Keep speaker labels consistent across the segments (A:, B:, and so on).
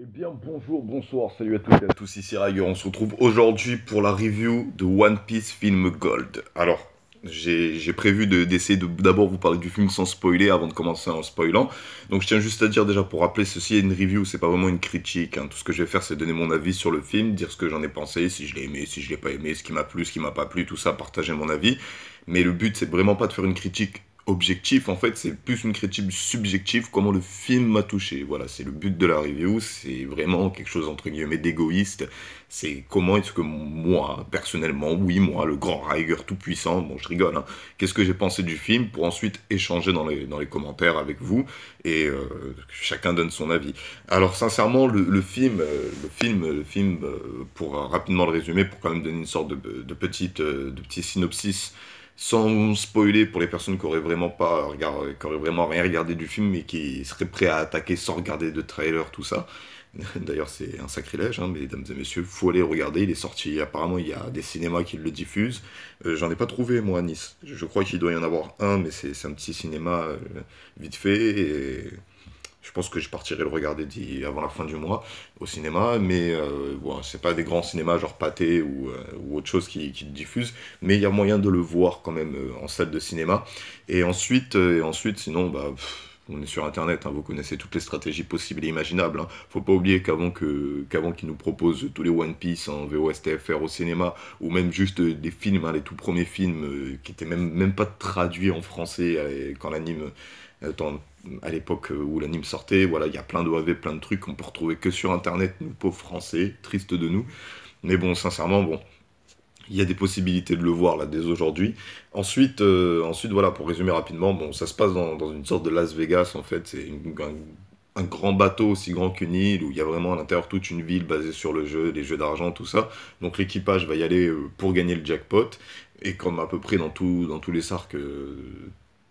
A: Eh bien bonjour, bonsoir, salut à toutes et à tous, ici Riger. On se retrouve aujourd'hui pour la review de One Piece Film Gold. Alors, j'ai prévu d'essayer d'abord vous parler du film sans spoiler avant de commencer en spoilant. Donc je tiens juste à dire déjà pour rappeler, ceci est une review, c'est pas vraiment une critique, hein. Tout ce que je vais faire c'est donner mon avis sur le film, dire ce que j'en ai pensé, si je l'ai aimé, si je l'ai pas aimé, ce qui m'a plu, ce qui m'a pas plu, tout ça, partager mon avis. Mais le but c'est vraiment pas de faire une critique objectif, en fait, c'est plus une critique subjective, comment le film m'a touché. Voilà, c'est le but de la review, c'est vraiment quelque chose, entre guillemets, d'égoïste. C'est comment est-ce que moi, personnellement, oui, moi, le grand Riger tout-puissant, bon, je rigole, hein, qu'est-ce que j'ai pensé du film, pour ensuite échanger dans les commentaires avec vous, et chacun donne son avis. Alors, sincèrement, pour rapidement le résumer, pour quand même donner une sorte de petit synopsis, sans spoiler pour les personnes qui auraient vraiment pas regardé, qui auraient vraiment rien regardé du film et qui seraient prêts à attaquer sans regarder de trailer, tout ça. D'ailleurs, c'est un sacrilège, hein, mesdames et messieurs, faut aller regarder. Il est sorti, apparemment, il y a des cinémas qui le diffusent. J'en ai pas trouvé, moi, à Nice. Je crois qu'il doit y en avoir un, mais c'est un petit cinéma vite fait. Et je pense que je partirai le regarder avant la fin du mois au cinéma, mais bon, c'est pas des grands cinémas genre Pathé ou autre chose qui le diffusent, mais il y a moyen de le voir quand même en salle de cinéma. Et ensuite sinon, bah, on est sur Internet, hein, vous connaissez toutes les stratégies possibles et imaginables, hein. Faut pas oublier qu'avant qu'ils nous proposent tous les One Piece en VOST TFR au cinéma, ou même juste des films, hein, les tout premiers films qui étaient même pas traduits en français quand l'anime dans- à l'époque où l'anime sortait, voilà, il y a plein d'OAV, plein de trucs qu'on peut retrouver que sur internet, nous pauvres français, triste de nous. Mais bon, sincèrement, bon, il y a des possibilités de le voir là dès aujourd'hui. Ensuite, voilà, pour résumer rapidement, bon, ça se passe dans une sorte de Las Vegas en fait, c'est un grand bateau aussi grand qu'une île où il y a vraiment à l'intérieur toute une ville basée sur le jeu, les jeux d'argent, tout ça. Donc l'équipage va y aller pour gagner le jackpot. Et comme à peu près dans tous les arcs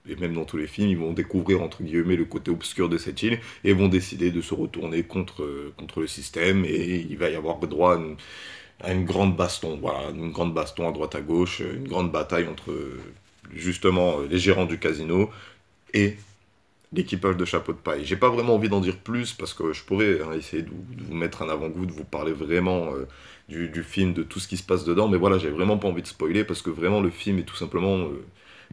A: et même dans tous les films, ils vont découvrir entre guillemets le côté obscur de cette île et vont décider de se retourner contre le système et il va y avoir droit à une grande baston, voilà, une grande baston à droite à gauche, une grande bataille entre justement les gérants du casino et l'équipage de Chapeau de Paille. J'ai pas vraiment envie d'en dire plus parce que je pourrais, hein, essayer de vous mettre un avant-goût, de vous parler vraiment du film, de tout ce qui se passe dedans, mais voilà, j'ai vraiment pas envie de spoiler parce que vraiment le film est tout simplement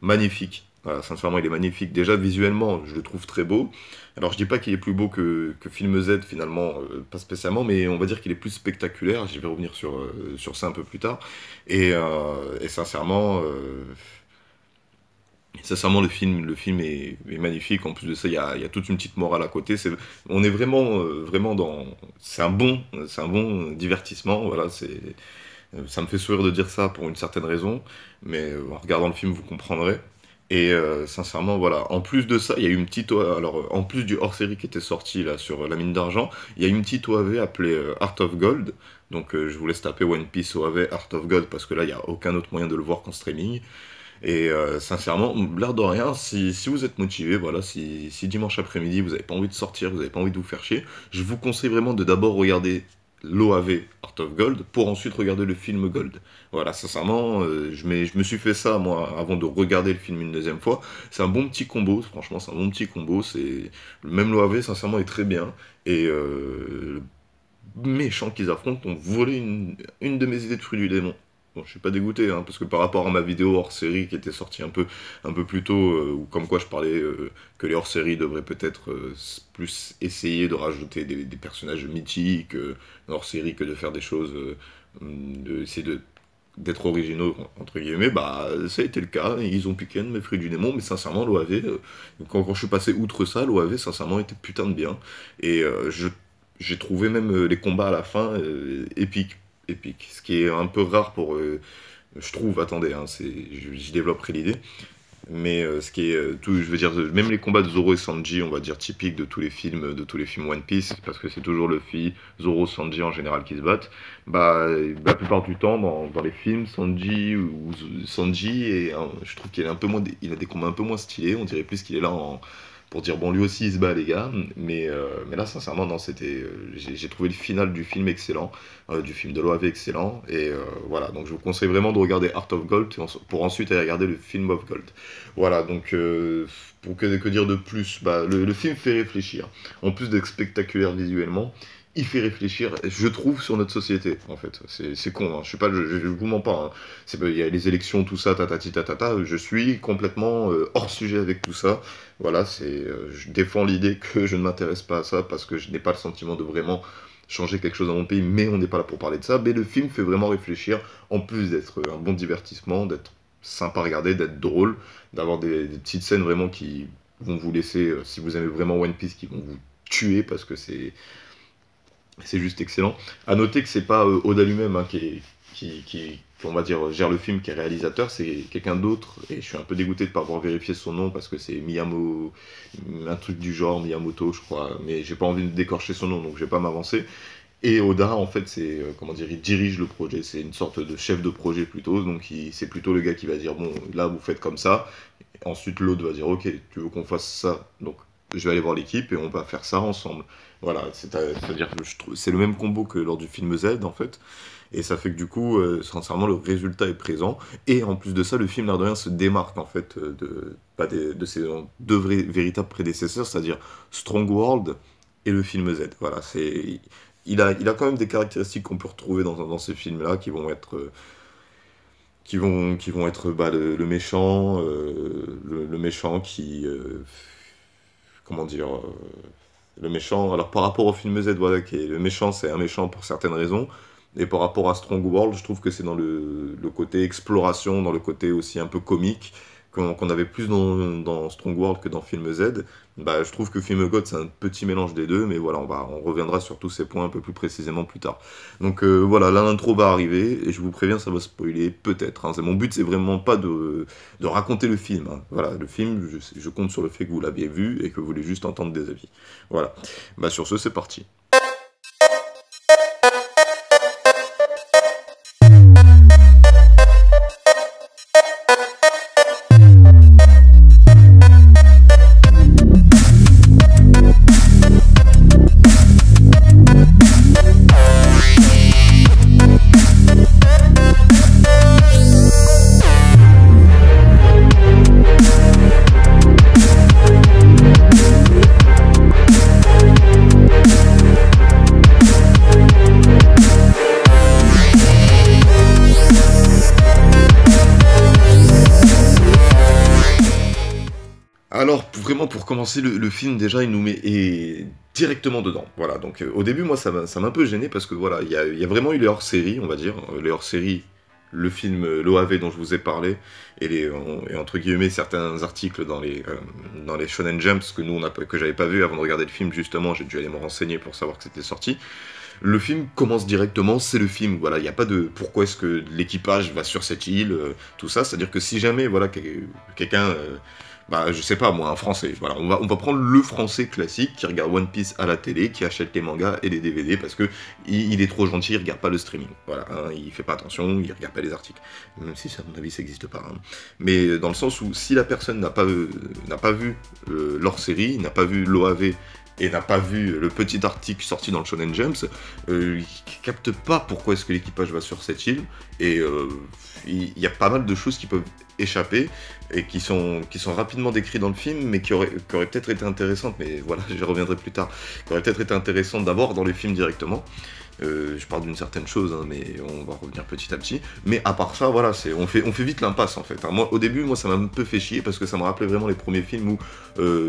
A: magnifique. Voilà, sincèrement, il est magnifique. Déjà, visuellement, je le trouve très beau. Alors, je dis pas qu'il est plus beau que Film Z, finalement, pas spécialement, mais on va dire qu'il est plus spectaculaire. J'y vais revenir sur ça un peu plus tard. Et sincèrement, le film est magnifique. En plus de ça, il y a toute une petite morale à côté. On est vraiment dans. C'est un bon divertissement. Voilà, ça me fait sourire de dire ça pour une certaine raison, mais en regardant le film, vous comprendrez. Et sincèrement, voilà. En plus de ça, il y a eu une petite. Alors, en plus du hors-série qui était sorti là sur la mine d'argent, il y a une petite OAV appelée Art of Gold. Donc, je vous laisse taper One Piece OAV Art of Gold parce que là, il n'y a aucun autre moyen de le voir qu'en streaming. Et sincèrement, l'air de rien, si vous êtes motivé, voilà, si dimanche après-midi vous n'avez pas envie de sortir, vous n'avez pas envie de vous faire chier, je vous conseille vraiment de d'abord regarder l'OAV Art of Gold pour ensuite regarder le film Gold. Voilà, sincèrement, je me suis fait ça moi avant de regarder le film une deuxième fois. C'est un bon petit combo, franchement, c'est un bon petit combo. Même l'OAV, sincèrement, est très bien. Et le méchant qu'ils affrontent ont volé une de mes idées de fruits du démon. Bon, je suis pas dégoûté, hein, parce que par rapport à ma vidéo hors série qui était sortie un peu plus tôt, où comme quoi je parlais que les hors séries devraient peut-être plus essayer de rajouter des personnages mythiques hors série que de faire des choses, essayer d'être originaux, entre guillemets, bah ça a été le cas, ils ont piqué un de mes fruits du démon, mais sincèrement, l'OAV, quand je suis passé outre ça, l'OAV, sincèrement, était putain de bien. Et j'ai trouvé même les combats à la fin épiques épique. Ce qui est un peu rare pour. Je trouve, attendez, hein, j'y développerai l'idée. Mais ce qui est tout, je veux dire, même les combats de Zoro et Sanji, on va dire typiques de tous les films One Piece, parce que c'est toujours Luffy, Zoro, Sanji en général qui se battent. Bah, la plupart du temps, dans les films, Sanji, je trouve qu'il est un peu moins, il a des combats un peu moins stylés. On dirait plus qu'il est là pour dire bon lui aussi il se bat les gars, mais là sincèrement non, j'ai trouvé le final du film excellent, du film de l'OAV excellent, et voilà, donc je vous conseille vraiment de regarder Art of Gold pour ensuite aller regarder le film of Gold. Voilà, donc pour que dire de plus, bah, le film fait réfléchir, en plus d'être spectaculaire visuellement, il fait réfléchir, je trouve, sur notre société, en fait. C'est con, hein. Je suis pas, je vous mens pas, hein. Il y a les élections, tout ça, tatati tatata, je suis complètement hors sujet avec tout ça. Voilà, je défends l'idée que je ne m'intéresse pas à ça parce que je n'ai pas le sentiment de vraiment changer quelque chose dans mon pays, mais on n'est pas là pour parler de ça. Mais le film fait vraiment réfléchir, en plus d'être un bon divertissement, d'être sympa à regarder, d'être drôle, d'avoir des petites scènes vraiment qui vont vous laisser, si vous aimez vraiment One Piece, qui vont vous tuer parce que c'est juste excellent. À noter que c'est pas Oda lui-même hein, qui, on va dire, gère le film, qui est réalisateur, c'est quelqu'un d'autre. Et je suis un peu dégoûté de ne pas avoir vérifié son nom parce que c'est Miyamoto, un truc du genre, Miyamoto, je crois. Mais j'ai pas envie de décorcher son nom, donc je vais pas m'avancer. Et Oda, en fait, c'est, comment dire, il dirige le projet. C'est une sorte de chef de projet plutôt. Donc c'est plutôt le gars qui va dire, bon, là, vous faites comme ça. Ensuite, l'autre va dire, ok, tu veux qu'on fasse ça. Donc, je vais aller voir l'équipe et on va faire ça ensemble. Voilà, c'est-à-dire que je trouve c'est le même combo que lors du film Z en fait, et ça fait que du coup, sincèrement, le résultat est présent, et en plus de ça, le film, l'air de rien, se démarque en fait de ses deux véritables prédécesseurs, c'est-à-dire Strong World et le film Z. Voilà, il a quand même des caractéristiques qu'on peut retrouver dans ces films-là, qui vont être bah, le méchant, le méchant qui, comment dire, le méchant, alors par rapport au film Z, voilà, qui est le méchant, c'est un méchant pour certaines raisons, et par rapport à Strong World, je trouve que c'est dans le côté exploration, dans le côté aussi un peu comique, qu'on avait plus dans Strong World que dans film Z. Bah, je trouve que film God, c'est un petit mélange des deux, mais voilà, on reviendra sur tous ces points un peu plus précisément plus tard. Donc voilà, là l'intro va arriver, et je vous préviens, ça va spoiler, peut-être. Hein. Mon but, c'est vraiment pas de raconter le film. Hein. Voilà, le film, je compte sur le fait que vous l'aviez vu, et que vous voulez juste entendre des avis. Voilà, bah sur ce, c'est parti. Alors, vraiment, pour commencer, le film, déjà, il nous met directement dedans. Voilà, donc au début, moi, ça m'a un peu gêné parce que, voilà, il y a vraiment eu les hors-séries, on va dire. Les hors-séries, le film, l'OAV dont je vous ai parlé, et entre guillemets, certains articles dans les Shonen Jumps que j'avais pas vu avant de regarder le film, justement, j'ai dû aller me renseigner pour savoir que c'était sorti. Le film commence directement, c'est le film, voilà, il n'y a pas de pourquoi est-ce que l'équipage va sur cette île, tout ça, c'est-à-dire que si jamais, voilà, quelqu'un, bah, je sais pas moi, un français, voilà, on va prendre le français classique qui regarde One Piece à la télé, qui achète les mangas et les DVD parce que il est trop gentil, il regarde pas le streaming, voilà, hein, il fait pas attention, il regarde pas les articles, même si à mon avis ça n'existe pas, hein. Mais dans le sens où si la personne n'a pas vu l'hors-série, n'a pas vu l'OAV, et n'a pas vu le petit article sorti dans le Shonen Jumps, il capte pas pourquoi est-ce que l'équipage va sur cette île, et il y a pas mal de choses qui peuvent échapper, et qui sont rapidement décrites dans le film, mais qui auraient peut-être été intéressantes, mais voilà, j'y reviendrai plus tard, qui auraient peut-être été intéressantes d'abord dans les films directement. Je parle d'une certaine chose, hein, mais on va revenir petit à petit. Mais à part ça, voilà, on fait vite l'impasse en fait. Hein. Moi, au début, ça m'a un peu fait chier parce que ça me rappelait vraiment les premiers films où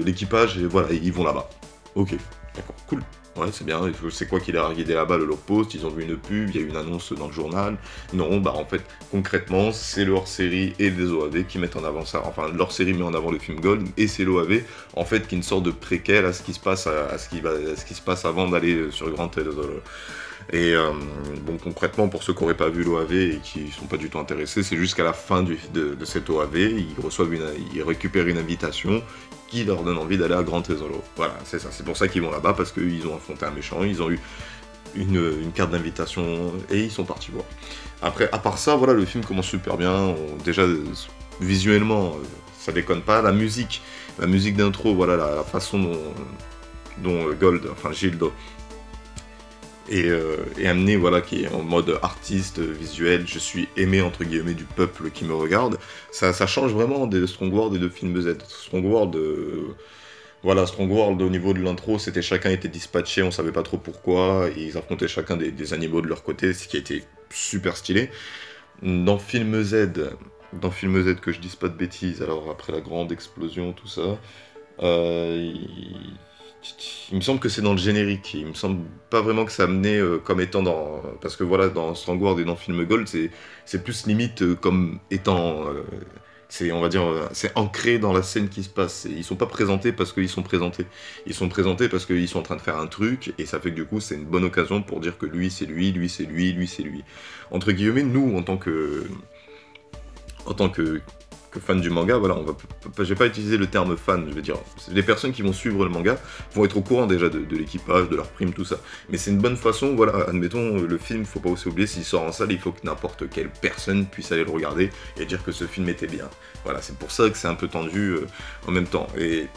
A: l'équipage, voilà, ils vont là-bas. Ok, d'accord, cool. Ouais, c'est bien, c'est quoi qui leur a guidé là-bas, le leur post, ils ont vu une pub, il y a eu une annonce dans le journal. Non, bah en fait, concrètement, c'est le hors-série et les OAV qui mettent en avant ça. Enfin, l'hors-série met en avant le film Gold, et c'est l'OAV, en fait, qui est une sorte de préquel à ce qui se passe, à ce qui se passe avant d'aller sur Grand Telesolo. Et bon, concrètement, pour ceux qui n'auraient pas vu l'OAV et qui ne sont pas du tout intéressés, c'est jusqu'à la fin de cette OAV, ils récupèrent une invitation qui leur donne envie d'aller à Grand Tesoro. Voilà, c'est ça, c'est pour ça qu'ils vont là-bas, parce qu'ils ont affronté un méchant, ils ont eu une carte d'invitation, et ils sont partis voir. Après, à part ça, voilà, le film commence super bien, déjà, visuellement, ça déconne pas, la musique d'intro, voilà, la façon dont Gold, enfin Gildo, et amené, voilà, qui est en mode artiste, visuel, je suis aimé, entre guillemets, du peuple qui me regarde, ça change vraiment des Strong World et de Film Z. Strong World, Voilà, Strong World, au niveau de l'intro, c'était chacun était dispatché, on savait pas trop pourquoi, et ils affrontaient chacun des animaux de leur côté, ce qui était super stylé. Dans Film Z, dans Film Z, que je dise pas de bêtises, alors après la grande explosion, tout ça, il me semble que c'est dans le générique. Il me semble pas vraiment que ça amenait comme étant dans. Parce que voilà, dans Strong World et dans Film Gold, c'est plus limite comme étant. C'est, on va dire, c'est ancré dans la scène qui se passe. Ils sont pas présentés parce qu'ils sont présentés. Ils sont présentés parce qu'ils sont en train de faire un truc, et ça fait que du coup, c'est une bonne occasion pour dire que lui, c'est lui, lui, c'est lui, lui, c'est lui. Entre guillemets, nous, en tant que fan du manga, voilà, je vais pas utiliser le terme fan, je vais dire, les personnes qui vont suivre le manga vont être au courant déjà de l'équipage, de leur prime, tout ça. Mais c'est une bonne façon, voilà, admettons, le film, faut pas aussi oublier, s'il sort en salle, il faut que n'importe quelle personne puisse aller le regarder et dire que ce film était bien. Voilà, c'est pour ça que c'est un peu tendu en même temps. Et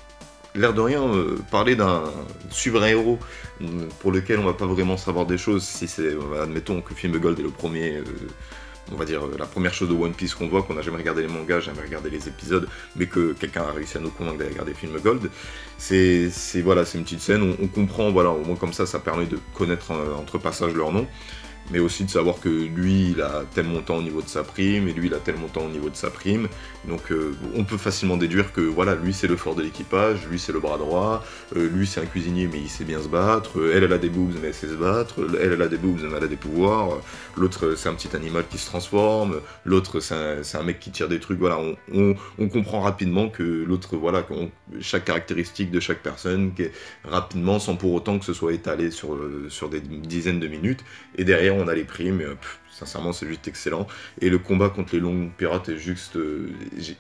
A: l'air de rien, parler d'un super-héros pour lequel on va pas vraiment savoir des choses, si c'est, admettons que Film Gold est le premier on va dire, la première chose de One Piece qu'on voit, qu'on n'a jamais regardé les mangas, jamais regardé les épisodes, mais que quelqu'un a réussi à nous convaincre d'aller regarder Film Gold, voilà, c'est une petite scène, on comprend, voilà, au moins comme ça permet de connaître entre passages leur nom, mais aussi de savoir que lui, il a tel montant au niveau de sa prime, et lui, il a tel montant au niveau de sa prime. Donc, on peut facilement déduire que, voilà, lui, c'est le fort de l'équipage, lui, c'est le bras droit, lui, c'est un cuisinier, mais il sait bien se battre, elle a des boobs, mais elle sait se battre, elle a des boobs, mais elle a des pouvoirs, l'autre, c'est un petit animal qui se transforme, l'autre, c'est un mec qui tire des trucs, voilà, on comprend rapidement que l'autre, voilà, chaque caractéristique de chaque personne, rapidement, sans pour autant que ce soit étalé sur des dizaines de minutes, et derrière, on a les primes, sincèrement, c'est juste excellent. Et le combat contre les longs pirates est juste.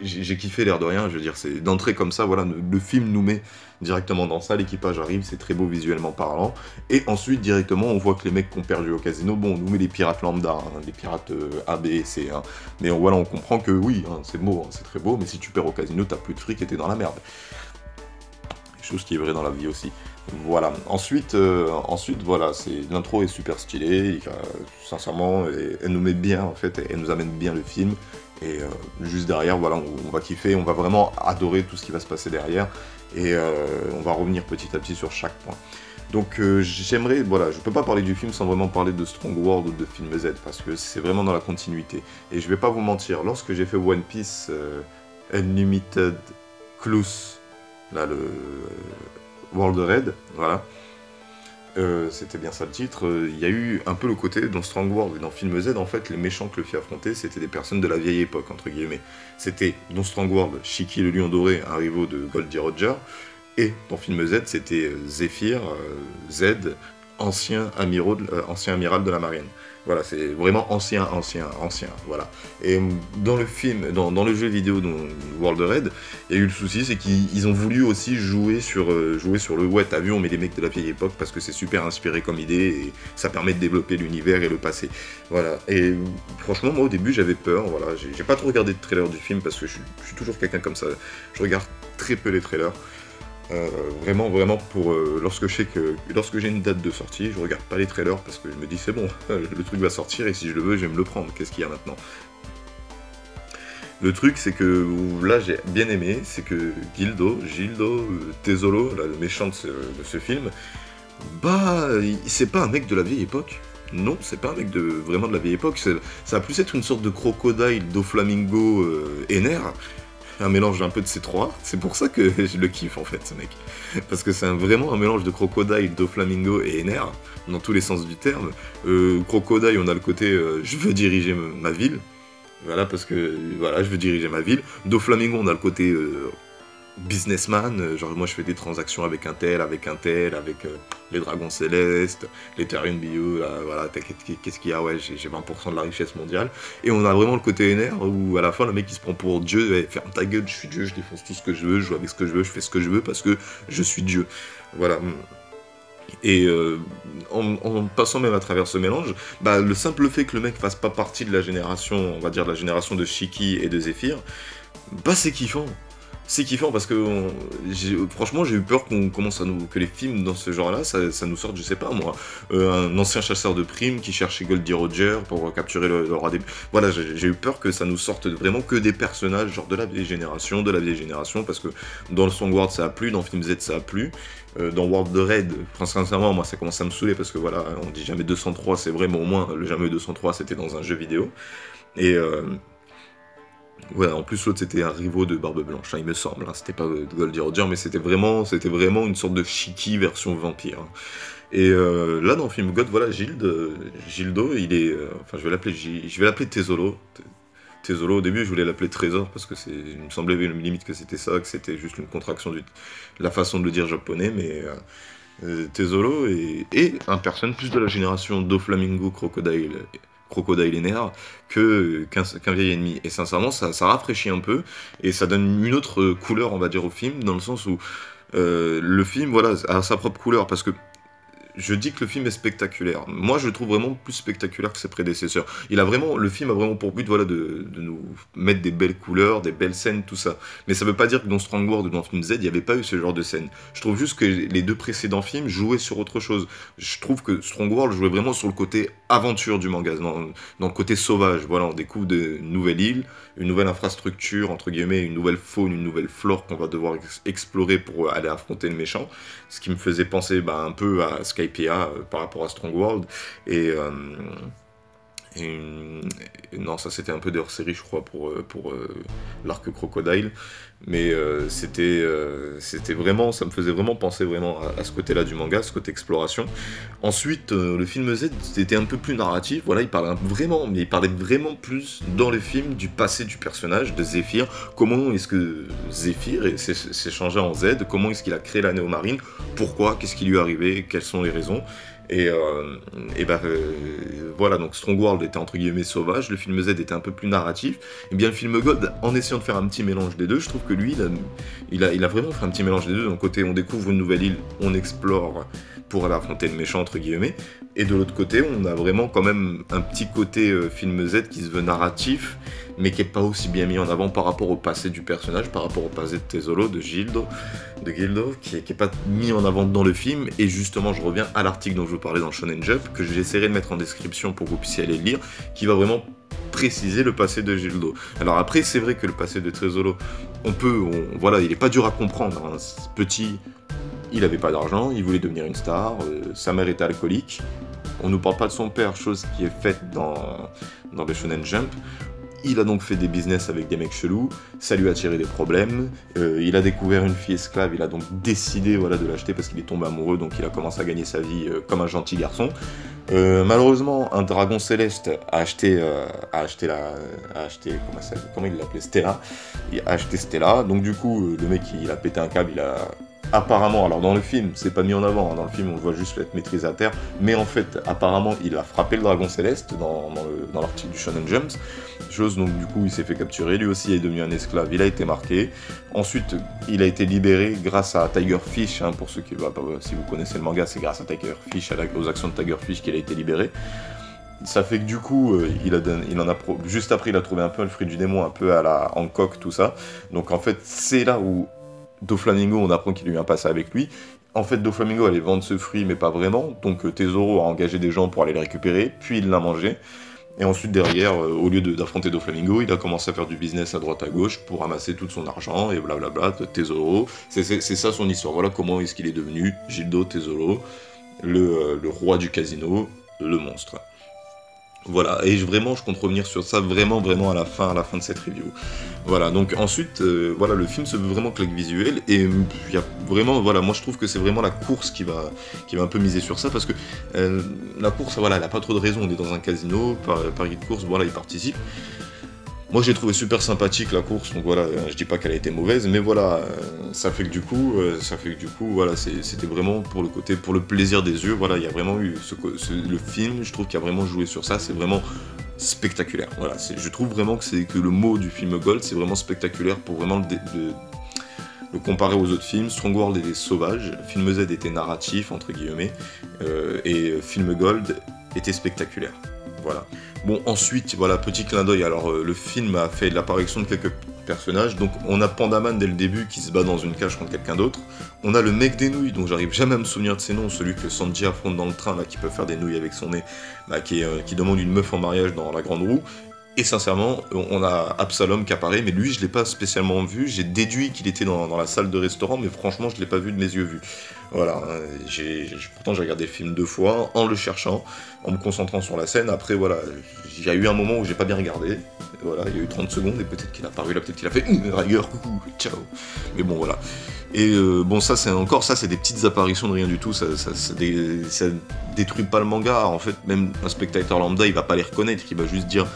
A: J'ai kiffé l'air de rien, je veux dire, c'est d'entrée comme ça, voilà, le film nous met directement dans ça, l'équipage arrive, c'est très beau visuellement parlant. Et ensuite, directement, on voit que les mecs qui ont perdu au casino, bon, on nous met les pirates lambda, hein, les pirates A, B et C. Hein. Mais voilà, on comprend que oui, hein, c'est beau, hein, c'est très beau, mais si tu perds au casino, t'as plus de fric et t'es dans la merde. Chose qui est vraie dans la vie aussi. Voilà. Ensuite, voilà, l'intro est super stylée. Sincèrement, elle nous met bien en fait, elle nous amène bien le film. Et juste derrière, voilà, on va kiffer, on va vraiment adorer tout ce qui va se passer derrière. Et on va revenir petit à petit sur chaque point. Donc j'aimerais, voilà, je peux pas parler du film sans vraiment parler de Strong World ou de Film Z parce que c'est vraiment dans la continuité. Et je vais pas vous mentir, lorsque j'ai fait One Piece Unlimited Close, là le World Red, voilà. C'était bien ça le titre. Il y a eu un peu le côté dans Strong World et dans Film Z, en fait, les méchants que Luffy affrontait, c'était des personnes de la vieille époque, entre guillemets. C'était dans Strong World, Shiki le lion doré, un rivaux de Goldie Roger, et dans Film Z, c'était Zephyr, Z, ancien amiral de la marine. Voilà, c'est vraiment ancien, voilà. Et dans le film, dans le jeu vidéo World Red, il y a eu le souci, c'est qu'ils ont voulu aussi jouer sur le ouais, t'as vu, on met des mecs de la vieille époque parce que c'est super inspiré comme idée et ça permet de développer l'univers et le passé. Voilà. Et franchement, moi au début j'avais peur, voilà. J'ai pas trop regardé de trailer du film parce que je suis toujours quelqu'un comme ça. Je regarde très peu les trailers. Vraiment pour lorsque j'ai une date de sortie, je regarde pas les trailers parce que je me dis c'est bon, le truc va sortir et si je le veux, je vais me le prendre. Qu'est-ce qu'il y a maintenant? Le truc, c'est que là j'ai bien aimé, c'est que Gildo Tesolo, là, le méchant de ce film, bah c'est pas un mec de la vieille époque. Non, c'est pas un mec vraiment de la vieille époque. Ça va plus être une sorte de crocodile, Doflamingo, Ener. Un mélange d'un peu de ces trois, c'est pour ça que je le kiffe en fait ce mec. Parce que c'est vraiment un mélange de Crocodile, Doflamingo et Ener, dans tous les sens du terme. Crocodile, on a le côté je veux diriger ma ville, voilà, parce que voilà, je veux diriger ma ville. Doflamingo, on a le côté businessman, genre moi je fais des transactions avec un tel, avec les dragons célestes, les Therian Bio, voilà, qu'est-ce qu'il y a, ouais, j'ai 20% de la richesse mondiale, et on a vraiment le côté NR, où à la fin le mec il se prend pour Dieu, hey, ferme ta gueule, je suis Dieu, je défonce tout ce que je veux, je joue avec ce que je veux, je fais ce que je veux, parce que je suis Dieu, voilà. Et en passant même à travers ce mélange, bah, le simple fait que le mec fasse pas partie de la génération, on va dire de la génération de Shiki et de Zephyr, bah c'est kiffant. C'est kiffant parce que franchement j'ai eu peur qu'on commence que les films dans ce genre-là, ça nous sorte, je sais pas moi, un ancien chasseur de primes qui cherchait Goldie Roger pour capturer le roi des... Voilà, j'ai eu peur que ça nous sorte vraiment que des personnages genre de la vieille génération, parce que dans le Songward ça a plu, dans Film Z ça a plu, dans World the Raid, sincèrement moi ça commence à me saouler parce que voilà, on dit jamais 203, c'est vrai, mais au moins le jamais 203 c'était dans un jeu vidéo, et... Ouais, en plus l'autre c'était un rivaux de Barbe Blanche, hein, il me semble, hein. C'était pas de Goldie Roger, mais c'était vraiment une sorte de Shiki version vampire, hein. Et là dans le film God, voilà, Gildo, il est, enfin je vais l'appeler Tesolo. Tesolo, au début je voulais l'appeler Trésor, parce que il me semblait limite que c'était ça, que c'était juste une contraction de la façon de le dire japonais, mais... Tesolo est un personne plus de la génération Doflamingo Crocodile Enerre qu'un vieil ennemi. Et sincèrement, ça rafraîchit un peu, et ça donne une autre couleur, on va dire, au film, dans le sens où le film, voilà, a sa propre couleur, parce que je dis que le film est spectaculaire. Moi, je le trouve vraiment plus spectaculaire que ses prédécesseurs. Le film a vraiment pour but, voilà, de nous mettre des belles couleurs, des belles scènes, tout ça. Mais ça veut pas dire que dans Strong World ou dans Film Z, il n'y avait pas eu ce genre de scène. Je trouve juste que les deux précédents films jouaient sur autre chose. Je trouve que Strong World jouait vraiment sur le côté aventure du manga, dans le côté sauvage. Voilà, on découvre de nouvelles îles, une nouvelle infrastructure, entre guillemets, une nouvelle faune, une nouvelle flore qu'on va devoir explorer pour aller affronter le méchant. Ce qui me faisait penser un peu à Skypiea par rapport à Strong World. Et non, ça c'était un peu des hors-série, je crois, pour l'arc Crocodile. Mais c'était vraiment, ça me faisait vraiment penser vraiment à ce côté-là du manga, ce côté exploration. Ensuite, le film Z, c'était un peu plus narratif. Voilà, il parlait vraiment plus dans le film du passé du personnage, de Zephyr. Comment est-ce que Zephyr s'est changé en Z? Comment est-ce qu'il a créé la Néomarine? Pourquoi? Qu'est-ce qui lui est arrivé? Quelles sont les raisons? Voilà, donc Strong World était entre guillemets sauvage, le film Z était un peu plus narratif, et bien le film Gold, en essayant de faire un petit mélange des deux, je trouve que lui, il a vraiment fait un petit mélange des deux. D'un côté, on découvre une nouvelle île, on explore pour aller affronter le méchant, entre guillemets, et de l'autre côté, on a vraiment quand même un petit côté film Z qui se veut narratif, mais qui est pas aussi bien mis en avant par rapport au passé du personnage, par rapport au passé de Tesolo, de Gildo, qui est pas mis en avant dans le film. Et justement, je reviens à l'article dont je vous parlais dans Shonen Jump, que j'essaierai de mettre en description pour que vous puissiez aller le lire, qui va vraiment préciser le passé de Gildo. Alors après, c'est vrai que le passé de Tesolo, voilà, il est pas dur à comprendre, hein. Petit, il avait pas d'argent, il voulait devenir une star, sa mère était alcoolique. On nous parle pas de son père, chose qui est faite dans le Shonen Jump. Il a donc fait des business avec des mecs chelous, ça lui a tiré des problèmes, il a découvert une fille esclave, il a donc décidé, voilà, de l'acheter parce qu'il est tombé amoureux, donc il a commencé à gagner sa vie comme un gentil garçon. Malheureusement, un dragon céleste a acheté comment il l'appelait, Stella. Il a acheté Stella, donc du coup, le mec il a pété un câble, il a... Apparemment, alors dans le film, c'est pas mis en avant, hein, dans le film on le voit juste être maîtrisé à terre, mais en fait, apparemment, il a frappé le dragon céleste dans l'article du Shonen Jump, chose donc du coup il s'est fait capturer, lui aussi est devenu un esclave, il a été marqué, ensuite il a été libéré grâce à Tigerfish, hein, pour ceux qui, si vous connaissez le manga, c'est grâce à Tigerfish, aux actions de Tigerfish qu'il a été libéré. Ça fait que du coup, juste après il a trouvé un peu le fruit du démon, un peu à la Hancock, tout ça, donc en fait c'est là où Doflamingo, on apprend qu'il a eu un passé avec lui. En fait, Doflamingo allait vendre ce fruit, mais pas vraiment. Donc Tesoro a engagé des gens pour aller le récupérer, puis il l'a mangé. Et ensuite, derrière, au lieu d'affronter Doflamingo, il a commencé à faire du business à droite à gauche pour ramasser tout son argent, et blablabla, Tesoro. C'est ça son histoire. Voilà comment est-ce qu'il est devenu Gildo Tesoro, le roi du casino, le monstre. Voilà, et vraiment, je compte revenir sur ça vraiment à la fin de cette review. Voilà, donc ensuite, voilà, le film se veut vraiment claque visuel, et il y a vraiment, voilà, moi je trouve que c'est vraiment la course qui va un peu miser sur ça, parce que la course, voilà, elle a pas trop de raison, on est dans un casino, Paris de course, voilà, il participe. Moi j'ai trouvé super sympathique la course, donc voilà, je dis pas qu'elle a été mauvaise, mais voilà, ça fait que du coup, voilà, c'était vraiment pour le plaisir des yeux, voilà, il y a vraiment eu le film, je trouve qu'il a vraiment joué sur ça, c'est vraiment spectaculaire, voilà, je trouve vraiment que le mot du film Gold, c'est vraiment spectaculaire pour vraiment le comparer aux autres films. Strong World était sauvage, Film Z était narratif, entre guillemets, et Film Gold était spectaculaire. Voilà. Bon, ensuite, voilà, petit clin d'œil. Alors, le film a fait l'apparition de quelques personnages. Donc on a Pandaman dès le début qui se bat dans une cage contre quelqu'un d'autre. On a le mec des nouilles, dont j'arrive jamais à me souvenir de ses noms, celui que Sanji affronte dans le train, là, qui peut faire des nouilles avec son nez, bah, qui demande une meuf en mariage dans la grande roue. Et sincèrement, on a Absalom qui apparaît, mais lui je l'ai pas spécialement vu, j'ai déduit qu'il était dans la salle de restaurant, mais franchement je l'ai pas vu de mes yeux vus. Voilà, pourtant j'ai regardé le film 2 fois, en le cherchant, en me concentrant sur la scène. Après voilà, il y a eu un moment où j'ai pas bien regardé, voilà, il y a eu 30 secondes, et peut-être qu'il a apparu là, peut-être qu'il a fait rigueur, coucou, ciao. Mais bon voilà. Et bon ça c'est des petites apparitions de rien du tout, ça détruit pas le manga, en fait même un spectateur lambda il va pas les reconnaître, il va juste dire...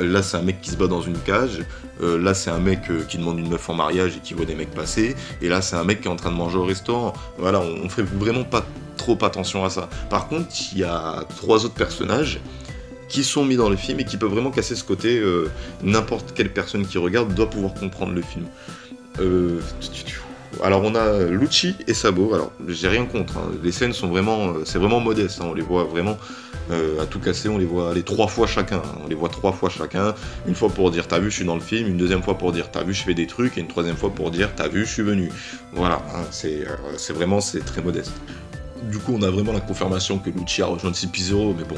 A: Là c'est un mec qui se bat dans une cage, là c'est un mec qui demande une meuf en mariage et qui voit des mecs passer, et là c'est un mec qui est en train de manger au restaurant. Voilà, on fait vraiment pas trop attention à ça. Par contre, il y a 3 autres personnages qui sont mis dans le film et qui peuvent vraiment casser ce côté, n'importe quelle personne qui regarde doit pouvoir comprendre le film. Alors on a Lucci et Sabo, alors j'ai rien contre, hein. Les scènes sont vraiment, c'est vraiment modeste, hein. On les voit vraiment à tout casser, on les voit aller 3 fois chacun, hein. On les voit 3 fois chacun, une fois pour dire t'as vu je suis dans le film, une deuxième fois pour dire t'as vu je fais des trucs, et une troisième fois pour dire t'as vu je suis venu. Voilà, hein, c'est vraiment, c'est très modeste. Du coup on a vraiment la confirmation que Lucci a rejoint CP0, mais bon,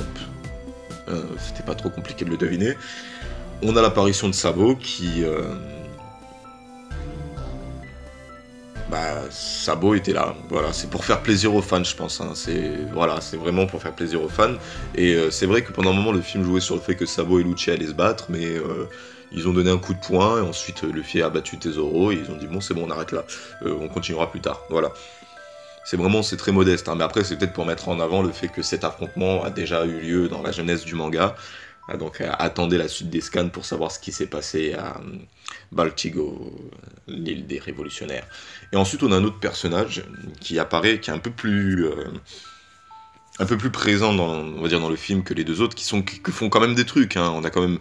A: c'était pas trop compliqué de le deviner. On a l'apparition de Sabo qui... Sabo était là, voilà, c'est pour faire plaisir aux fans je pense, hein. C'est vraiment pour faire plaisir aux fans, et c'est vrai que pendant un moment le film jouait sur le fait que Sabo et Lucci allaient se battre, mais ils ont donné un coup de poing, et ensuite Luffy a battu Tesoro, et ils ont dit bon c'est bon on arrête là, on continuera plus tard, voilà. C'est très modeste, hein. Mais après c'est peut-être pour mettre en avant le fait que cet affrontement a déjà eu lieu dans la jeunesse du manga. Donc attendez la suite des scans pour savoir ce qui s'est passé à Baltigo, l'île des révolutionnaires. Et ensuite on a un autre personnage qui apparaît, qui est un peu plus présent on va dire dans le film que les 2 autres, qui font quand même des trucs, hein. On a quand même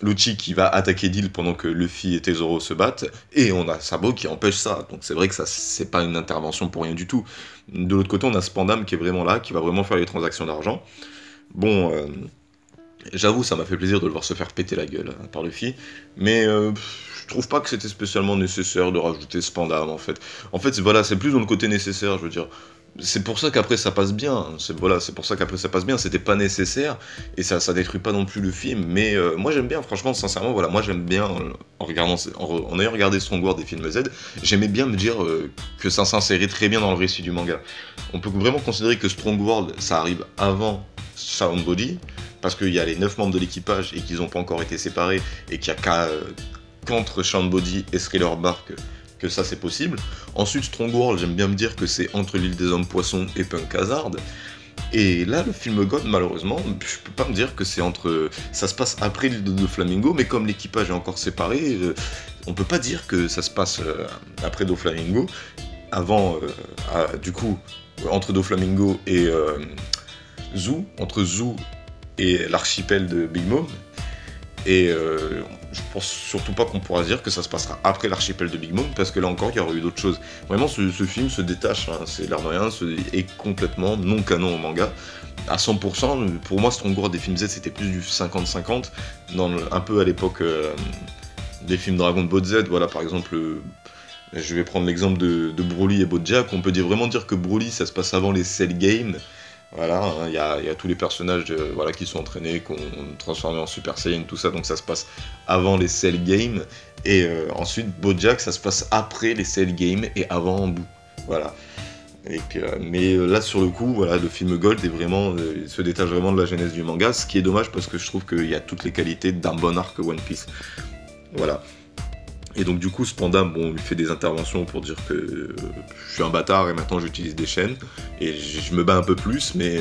A: Lucci qui va attaquer Deal pendant que Luffy et Tesoro se battent, et on a Sabo qui empêche ça. Donc c'est vrai que ça c'est pas une intervention pour rien du tout. De l'autre côté on a Spandam qui est vraiment là, qui va vraiment faire les transactions d'argent. Bon, j'avoue, ça m'a fait plaisir de le voir se faire péter la gueule par Luffy, mais je trouve pas que c'était spécialement nécessaire de rajouter Spandam, en fait. En fait, voilà, c'est plus dans le côté nécessaire, je veux dire. C'est pour ça qu'après ça passe bien, c'est pour ça qu'après ça passe bien, c'était pas nécessaire, et ça détruit pas non plus le film, mais moi j'aime bien, franchement, sincèrement, voilà, moi j'aime bien, en ayant regardé Strong World et Film Z, j'aimais bien me dire que ça s'insérait très bien dans le récit du manga. On peut vraiment considérer que Strong World, ça arrive avant Sound Body, parce qu'il y a les 9 membres de l'équipage et qu'ils n'ont pas encore été séparés, et qu'il n'y a qu'entre Sound Body et Thriller Bark que ça c'est possible. Ensuite Strong World, j'aime bien me dire que c'est entre l'île des hommes poissons et Punk Hazard. Et là le film God, malheureusement, je peux pas me dire que c'est ça se passe après l'île de Doflamingo, mais comme l'équipage est encore séparé, on peut pas dire que ça se passe après Doflamingo, avant, du coup, entre Doflamingo et Zou, entre Zou et l'archipel de Big Mom. Et je pense surtout pas qu'on pourra dire que ça se passera après l'archipel de Big Mom, parce que là encore il y aura eu d'autres choses. Vraiment ce film se détache, hein, c'est l'air de rien, est complètement non canon au manga, à 100%. Pour moi Strong World des films Z c'était plus du 50-50, un peu à l'époque des films Dragon Ball Z, voilà par exemple. Je vais prendre l'exemple de Broly et Bojack, on peut vraiment dire que Broly ça se passe avant les Cell Games. Voilà, il y a tous les personnages qui sont entraînés, qu'on transformé en Super Saiyan, tout ça, donc ça se passe avant les Cell Games, et ensuite Bojack, ça se passe après les Cell Games et avant en bout, voilà. Mais là, sur le coup, voilà, le film Gold se détache vraiment de la genèse du manga, ce qui est dommage parce que je trouve qu'il y a toutes les qualités d'un bon arc One Piece, voilà. Et donc du coup, Spandam, bon, il fait des interventions pour dire que je suis un bâtard et maintenant j'utilise des chaînes, et je me bats un peu plus, mais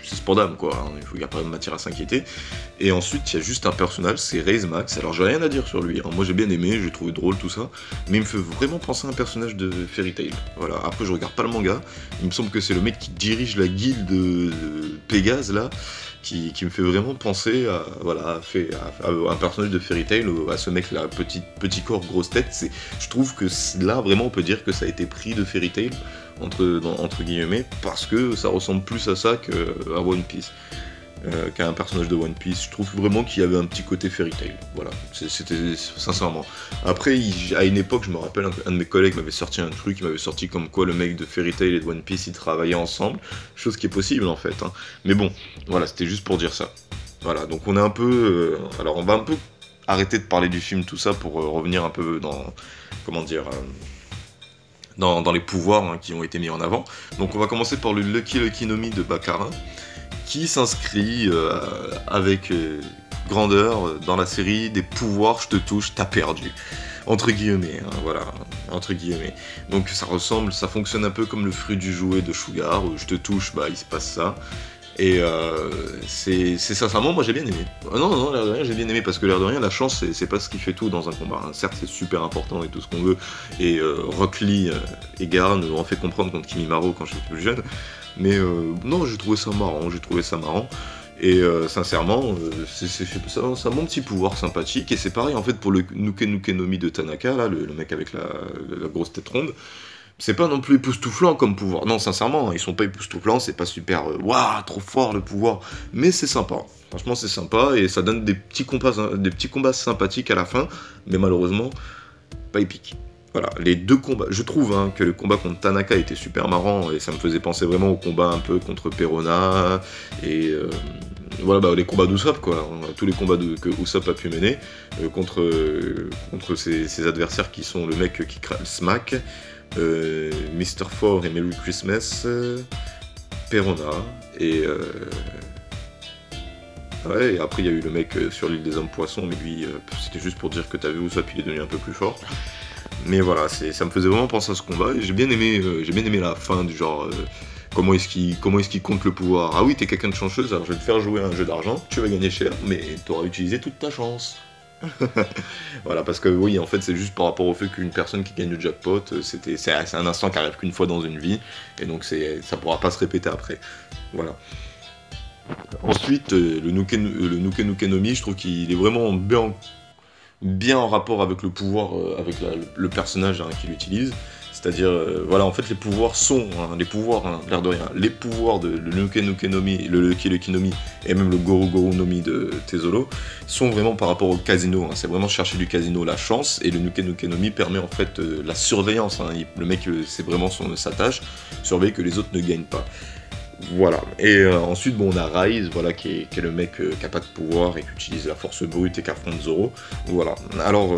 A: c'est Spandam quoi, hein, il n'y a pas de matière à s'inquiéter. Et ensuite, il y a juste un personnage, c'est Raze Max, alors j'ai rien à dire sur lui, hein. Moi j'ai bien aimé, j'ai trouvé drôle tout ça, mais il me fait vraiment penser à un personnage de Fairy Tail. Voilà, après je regarde pas le manga, il me semble que c'est le mec qui dirige la guilde de Pégase là, qui me fait vraiment penser à un personnage de Fairy Tail, à ce mec là, petit corps, grosse tête. Je trouve que là vraiment on peut dire que ça a été pris de Fairy Tail, entre guillemets, parce que ça ressemble plus à ça qu'à One Piece. qui est un personnage de One Piece. Je trouve vraiment qu'il y avait un petit côté Fairy Tail. Voilà, c'était sincèrement. Après, à une époque, je me rappelle, un de mes collègues m'avait sorti un truc, il m'avait sorti comme quoi le mec de Fairy Tail et de One Piece, ils travaillaient ensemble. Chose qui est possible en fait. Hein. Mais bon, voilà, c'était juste pour dire ça. Voilà, donc on est un peu... alors on va un peu arrêter de parler du film, tout ça, pour revenir un peu dans... Comment dire dans les pouvoirs hein, qui ont été mis en avant. Donc on va commencer par le Lucky No Mi de Baccarat, qui s'inscrit avec grandeur dans la série des pouvoirs je te touche, t'as perdu. Entre guillemets, hein, voilà, entre guillemets. Donc ça ressemble, ça fonctionne un peu comme le fruit du jouet de Sugar, où je te touche, bah il se passe ça. Et c'est sincèrement, moi j'ai bien aimé. Non, l'air de rien, j'ai bien aimé parce que l'air de rien, la chance, c'est pas ce qui fait tout dans un combat. Hein. Certes, c'est super important et tout ce qu'on veut. Et Rock Lee et Gaara nous l'ont fait comprendre contre Kimimaro quand j'étais plus jeune. Mais non, j'ai trouvé ça marrant. Et sincèrement, c'est un bon petit pouvoir sympathique. Et c'est pareil en fait pour le Nuke Nuke no Mi de Tanaka, là, le mec avec la grosse tête ronde. C'est pas non plus époustouflant comme pouvoir. Non, sincèrement, ils sont pas époustouflants, c'est pas super waouh, trop fort le pouvoir. Mais c'est sympa. Franchement, c'est sympa et ça donne des petits combats sympathiques à la fin, mais malheureusement, pas épiques. Voilà, les deux combats. Je trouve hein, que le combat contre Tanaka était super marrant et ça me faisait penser vraiment au combat un peu contre Perona et voilà, bah, les combats d'Usopp quoi. Tous les combats que Usopp a pu mener contre ses adversaires qui sont le mec qui crée le smack. Mr. Four et Merry Christmas, Perona, et ouais, et après il y a eu le mec sur l'île des hommes poissons, mais lui c'était juste pour dire que t'as vu Usopp, il est devenu un peu plus fort. Mais voilà, ça me faisait vraiment penser à ce combat, et j'ai bien aimé la fin du genre. Comment est-ce qu'il compte le pouvoir? Ah oui, t'es quelqu'un de chanceuse, alors je vais te faire jouer à un jeu d'argent, tu vas gagner cher, mais t'auras utilisé toute ta chance. Voilà, parce que oui, en fait, c'est juste par rapport au fait qu'une personne qui gagne le jackpot, c'est un instant qui arrive qu'une fois dans une vie, et donc ça pourra pas se répéter après. Voilà. Ensuite, le Nuke Nuke no Mi, je trouve qu'il est vraiment bien en rapport avec le pouvoir, avec le personnage hein, qu'il utilise. C'est-à-dire, voilà, en fait, les pouvoirs sont, l'air de rien, les pouvoirs de le Nuke Nuke no Mi, le Lucky Lucky no Mi, et même le Goru Goru no Mi de Tezoro, sont vraiment par rapport au casino. Hein. C'est vraiment chercher du casino la chance, et le Nuke Nuke no Mi permet en fait la surveillance. Hein. Le mec, c'est vraiment sa tâche, surveiller que les autres ne gagnent pas. Voilà, et ensuite bon, on a Rise, voilà, qui est le mec qui a pas de pouvoir et qui utilise la force brute et qui affronte Zoro. Voilà, alors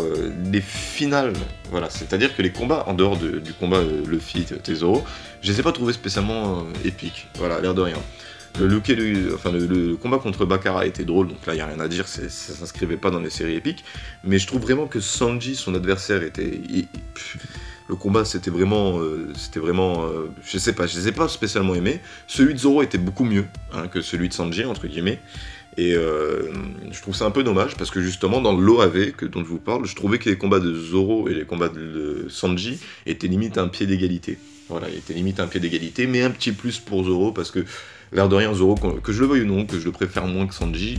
A: les finales, voilà, c'est-à-dire que les combats en dehors du combat Luffy et Zoro, je les ai pas trouvés spécialement épiques, voilà, l'air de rien. Le combat contre Baccarat était drôle, donc là il n'y a rien à dire, ça s'inscrivait pas dans les séries épiques, mais je trouve vraiment que Sanji, son adversaire, le combat c'était vraiment, je sais pas, je les ai pas spécialement aimés. Celui de Zoro était beaucoup mieux hein, que celui de Sanji, entre guillemets, et je trouve ça un peu dommage, parce que justement dans l'OAV dont je vous parle, je trouvais que les combats de Zoro et les combats de Sanji étaient limite à un pied d'égalité. Voilà, il était limite à un pied d'égalité, mais un petit plus pour Zoro, parce que l'air de rien, Zoro, que je le veuille ou non, que je le préfère moins que Sanji,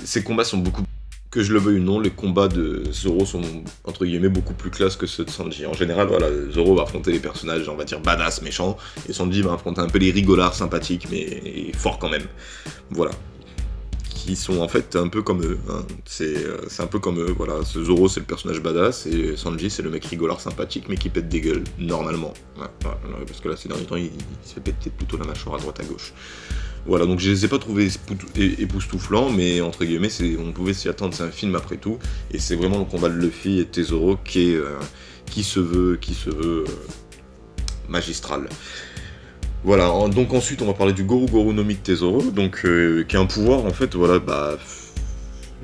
A: ses combats sont beaucoup... Que je le veuille ou non, les combats de Zoro sont, entre guillemets, beaucoup plus classe que ceux de Sanji. En général, voilà, Zoro va affronter les personnages, on va dire, badass, méchants, et Sanji va affronter un peu les rigolards sympathiques, mais forts quand même. Voilà. Qui sont en fait un peu comme eux. Hein. C'est un peu comme eux, voilà. Ce Zoro, c'est le personnage badass, et Sanji, c'est le mec rigolard sympathique, mais qui pète des gueules, normalement. Ouais, parce que là, ces derniers temps, il se fait péter plutôt la mâchoire à droite à gauche. Voilà, donc je les ai pas trouvés époustouflants, mais entre guillemets, on pouvait s'y attendre, c'est un film après tout, et c'est vraiment le combat de Luffy et Tezoro qui se veut magistral. Voilà, donc ensuite on va parler du Goru Goru no Mi de Tezoro, donc qui a un pouvoir en fait, voilà, bah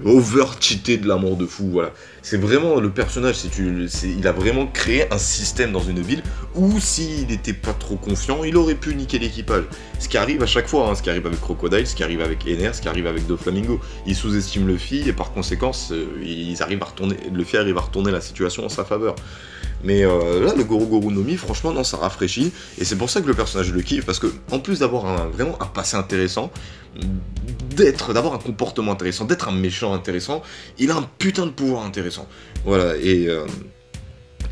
A: over-cheaté de la mort de fou, voilà. C'est vraiment le personnage, il a vraiment créé un système dans une ville où s'il n'était pas trop confiant, il aurait pu niquer l'équipage. Ce qui arrive à chaque fois, hein, ce qui arrive avec Crocodile, ce qui arrive avec Ener, ce qui arrive avec Doflamingo. Il sous-estime Luffy et par conséquence, Luffy arrive à retourner la situation en sa faveur. Mais là, le Goru Goru no Mi, franchement, non, ça rafraîchit. Et c'est pour ça que le personnage le kiffe, parce que en plus d'avoir vraiment un passé intéressant, d'avoir un comportement intéressant, d'être un méchant intéressant, il a un putain de pouvoir intéressant. Voilà, et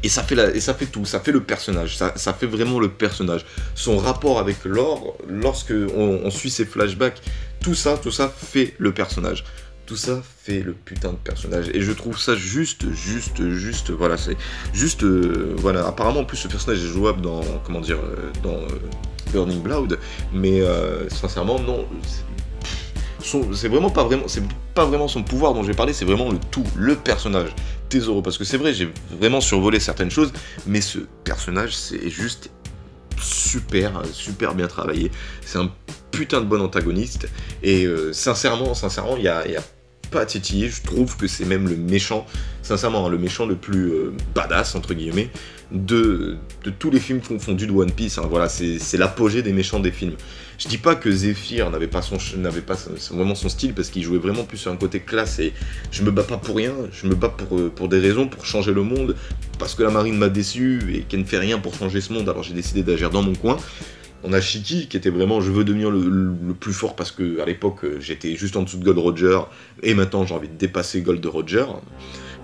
A: ça fait tout, ça fait le personnage, ça fait vraiment le personnage. Son rapport avec l'or, lorsque on suit ses flashbacks, tout ça fait le personnage. Tout ça fait le putain de personnage. Et je trouve ça juste, voilà, c'est juste, voilà, apparemment en plus ce personnage est jouable dans, comment dire, dans Burning Blood, mais sincèrement, non, c'est pas vraiment son pouvoir dont je vais parler, c'est vraiment le personnage, Tesoro, parce que c'est vrai, j'ai vraiment survolé certaines choses, mais ce personnage, c'est juste super bien travaillé, c'est un putain de bon antagoniste, et sincèrement, il y a pas à titiller, je trouve que c'est même le méchant, sincèrement, hein, le méchant le plus badass, entre guillemets, de tous les films confondus de One Piece, hein, voilà, c'est l'apogée des méchants des films. Je dis pas que Zephyr n'avait pas vraiment son style, parce qu'il jouait vraiment plus sur un côté classe, et je me bats pas pour rien, je me bats pour des raisons, pour changer le monde, parce que la marine m'a déçu, et qu'elle ne fait rien pour changer ce monde, alors j'ai décidé d'agir dans mon coin. On a Shiki qui était vraiment je veux devenir le plus fort parce que à l'époque j'étais juste en dessous de Gold Roger et maintenant j'ai envie de dépasser Gold Roger.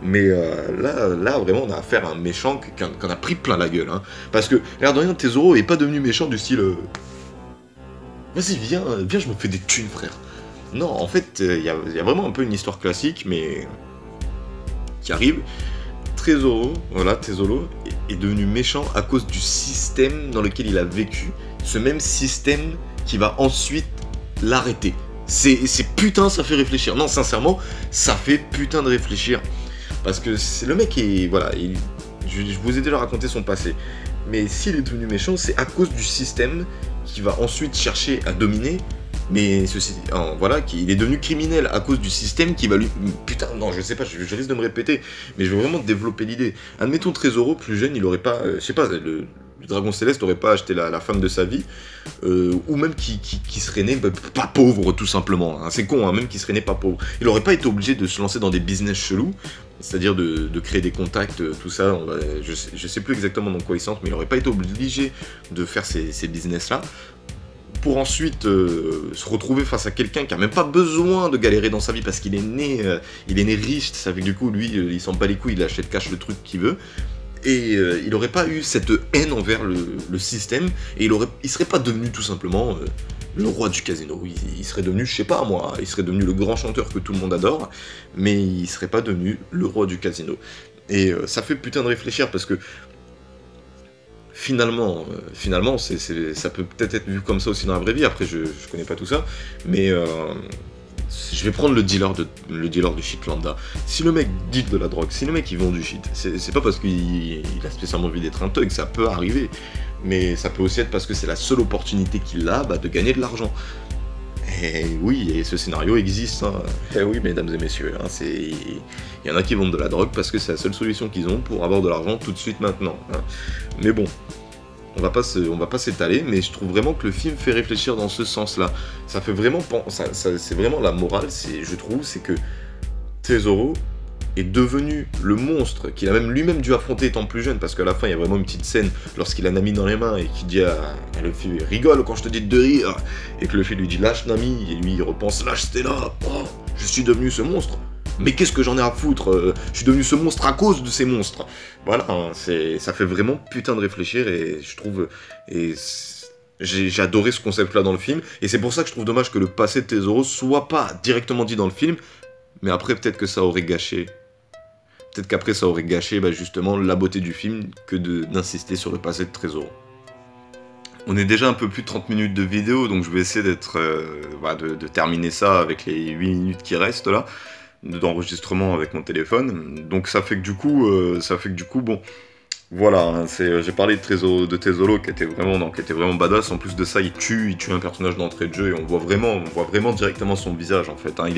A: Mais là vraiment on a affaire à un méchant qu'on a pris plein la gueule. Hein. Parce que l'air de rien, Tesoro est pas devenu méchant du style vas-y viens je me fais des thunes frère. Non en fait il y a vraiment un peu une histoire classique mais qui arrive. Tesoro est devenu méchant à cause du système dans lequel il a vécu. Ce même système qui va ensuite l'arrêter. C'est putain, ça fait réfléchir. Non, sincèrement, ça fait putain de réfléchir. Parce que le mec est... Voilà, je vous ai déjà raconté son passé. Mais s'il est devenu méchant, c'est à cause du système qui va ensuite chercher à dominer. Mais voilà, il est devenu criminel à cause du système qui va lui... Putain, non, je sais pas, je risque de me répéter, mais je veux vraiment développer l'idée. Admettons Tesoro, plus jeune, il aurait pas... je sais pas, le Dragon Céleste aurait pas acheté la femme de sa vie, ou même qui serait né pas pauvre, tout simplement. Hein. C'est con, hein, même qui serait né pas pauvre. Il aurait pas été obligé de se lancer dans des business chelous, c'est-à-dire de créer des contacts, tout ça. Je sais plus exactement dans quoi il s'entre, mais il aurait pas été obligé de faire ces business-là. Pour ensuite se retrouver face à quelqu'un qui a même pas besoin de galérer dans sa vie parce qu'il est né riche, ça fait que du coup lui il s'en bat les couilles, il achète cash le truc qu'il veut et il aurait pas eu cette haine envers le système et il serait pas devenu tout simplement le roi du casino, il serait devenu, je sais pas moi, il serait devenu le grand chanteur que tout le monde adore, mais il serait pas devenu le roi du casino. Et ça fait putain de réfléchir parce que finalement, ça peut peut-être être vu comme ça aussi dans la vraie vie, après je connais pas tout ça, mais je vais prendre le dealer du shit lambda. Si le mec deal de la drogue, si le mec il vend du shit, c'est pas parce qu'il a spécialement envie d'être un thug, ça peut arriver, mais ça peut aussi être parce que c'est la seule opportunité qu'il a de gagner de l'argent. Et oui, et ce scénario existe, hein. Eh oui, mesdames et messieurs, hein, il y en a qui vendent de la drogue parce que c'est la seule solution qu'ils ont pour avoir de l'argent tout de suite maintenant. Hein. Mais bon, on va pas s'étaler, mais je trouve vraiment que le film fait réfléchir dans ce sens-là. Ça fait vraiment, c'est vraiment la morale, je trouve, c'est que Tesoro est devenu le monstre qu'il a même lui-même dû affronter étant plus jeune, parce qu'à la fin il y a vraiment une petite scène lorsqu'il a Nami dans les mains et qui dit à Luffy rigole quand je te dis de rire, et que Luffy lui dit lâche Nami, et lui il repense lâche Stella, oh, je suis devenu ce monstre, mais qu'est-ce que j'en ai à foutre, je suis devenu ce monstre à cause de ces monstres. Voilà, hein, ça fait vraiment putain de réfléchir, et je trouve, et j'ai adoré ce concept-là dans le film, et c'est pour ça que je trouve dommage que le passé de Tesoro soit pas directement dit dans le film, mais après peut-être que ça aurait gâché. Peut-être qu'après ça aurait gâché justement la beauté du film que d'insister sur le passé de Tesoro. On est déjà un peu plus de 30 minutes de vidéo, donc je vais essayer de terminer ça avec les 8 minutes qui restent là, d'enregistrement avec mon téléphone. Donc ça fait que du coup, bon, voilà, hein, j'ai parlé de Tesoro qui était vraiment badass. En plus de ça, il tue un personnage d'entrée de jeu et on voit vraiment directement son visage en fait. Hein.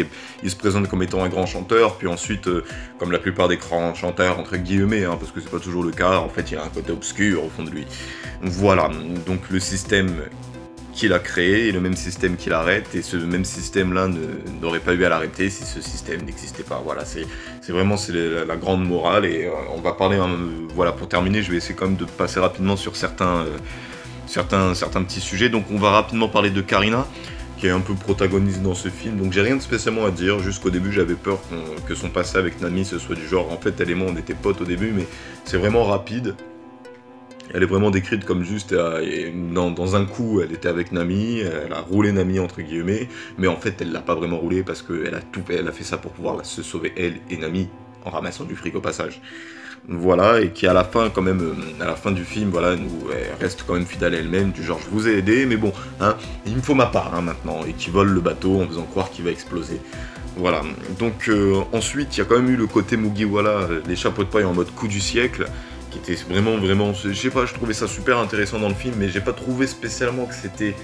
A: Il se présente comme étant un grand chanteur, puis ensuite, comme la plupart des grands chanteurs entre guillemets, hein, parce que c'est pas toujours le cas, en fait, il y a un côté obscur au fond de lui. Voilà, donc le système qu'il a créé et le même système qu'il arrête, et ce même système-là n'aurait pas eu à l'arrêter si ce système n'existait pas. Voilà, c'est la grande morale, et on va parler, voilà, pour terminer, je vais essayer quand même de passer rapidement sur certains petits sujets. Donc on va rapidement parler de Karina, qui est un peu protagoniste dans ce film, donc j'ai rien de spécialement à dire, jusqu'au début j'avais peur que son passé avec Nami ce soit du genre, en fait elle et moi on était potes au début, mais c'est vraiment rapide. Elle est vraiment décrite comme juste, dans un coup, elle était avec Nami, elle a roulé Nami entre guillemets, mais en fait elle l'a pas vraiment roulé parce qu'elle a tout fait, elle a fait ça pour pouvoir se sauver elle et Nami en ramassant du fric au passage. Voilà, et qui à la fin quand même, à la fin du film, voilà, elle reste quand même fidèle à elle-même, du genre je vous ai aidé, mais bon, hein, il me faut ma part hein, maintenant, et qui vole le bateau en faisant croire qu'il va exploser. Voilà, donc ensuite il y a quand même eu le côté Mugiwara, les chapeaux de paille en mode coup du siècle, qui était vraiment, je sais pas, je trouvais ça super intéressant dans le film, mais j'ai pas trouvé spécialement que c'était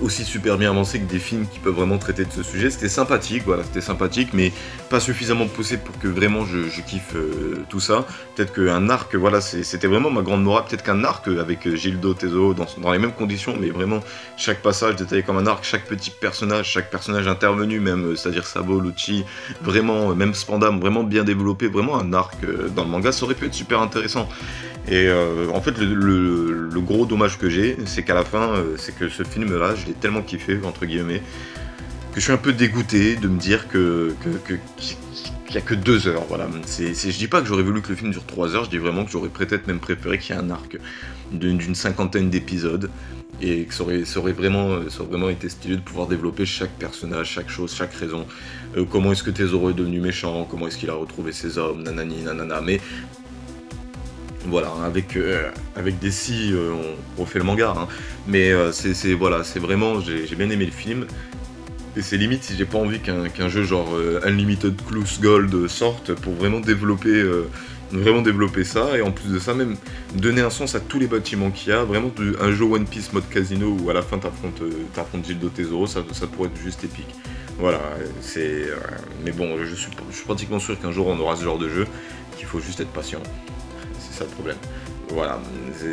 A: aussi super bien avancé que des films qui peuvent vraiment traiter de ce sujet. C'était sympathique, voilà, c'était sympathique, mais pas suffisamment poussé pour que vraiment je kiffe tout ça. Peut-être qu'un arc, voilà, c'était vraiment ma grande morale. Peut-être qu'un arc avec Gildo, Tezo, dans les mêmes conditions, mais vraiment chaque passage détaillé comme un arc, chaque chaque personnage intervenu, même, c'est-à-dire Sabo, Lucci, vraiment, même Spandam, vraiment bien développé, vraiment un arc dans le manga, ça aurait pu être super intéressant. Et en fait, le gros dommage que j'ai, c'est qu'à la fin, c'est que ce film-là, je l'ai tellement kiffé, entre guillemets, que je suis un peu dégoûté de me dire qu'il n'y a que 2 heures, voilà. Je dis pas que j'aurais voulu que le film dure 3 heures, je dis vraiment que j'aurais peut-être même préféré qu'il y ait un arc d'une cinquantaine d'épisodes, et que ça aurait vraiment été stylé de pouvoir développer chaque personnage, chaque chose, chaque raison. Comment est-ce que Tesoro est devenu méchant, comment est-ce qu'il a retrouvé ses hommes, nanani, nanana, mais... Voilà, avec DC, on refait le manga, hein. Mais voilà, c'est vraiment, j'ai bien aimé le film, et c'est limite si j'ai pas envie qu'un jeu genre Unlimited Close Gold sorte pour vraiment développer ça, et en plus de ça, même donner un sens à tous les bâtiments qu'il y a, vraiment un jeu One Piece mode casino où à la fin t'affrontes Gildo Tesoro, ça pourrait être juste épique. Voilà, mais bon, je suis pratiquement sûr qu'un jour on aura ce genre de jeu, qu'il faut juste être patient. C'est ça le problème. Voilà,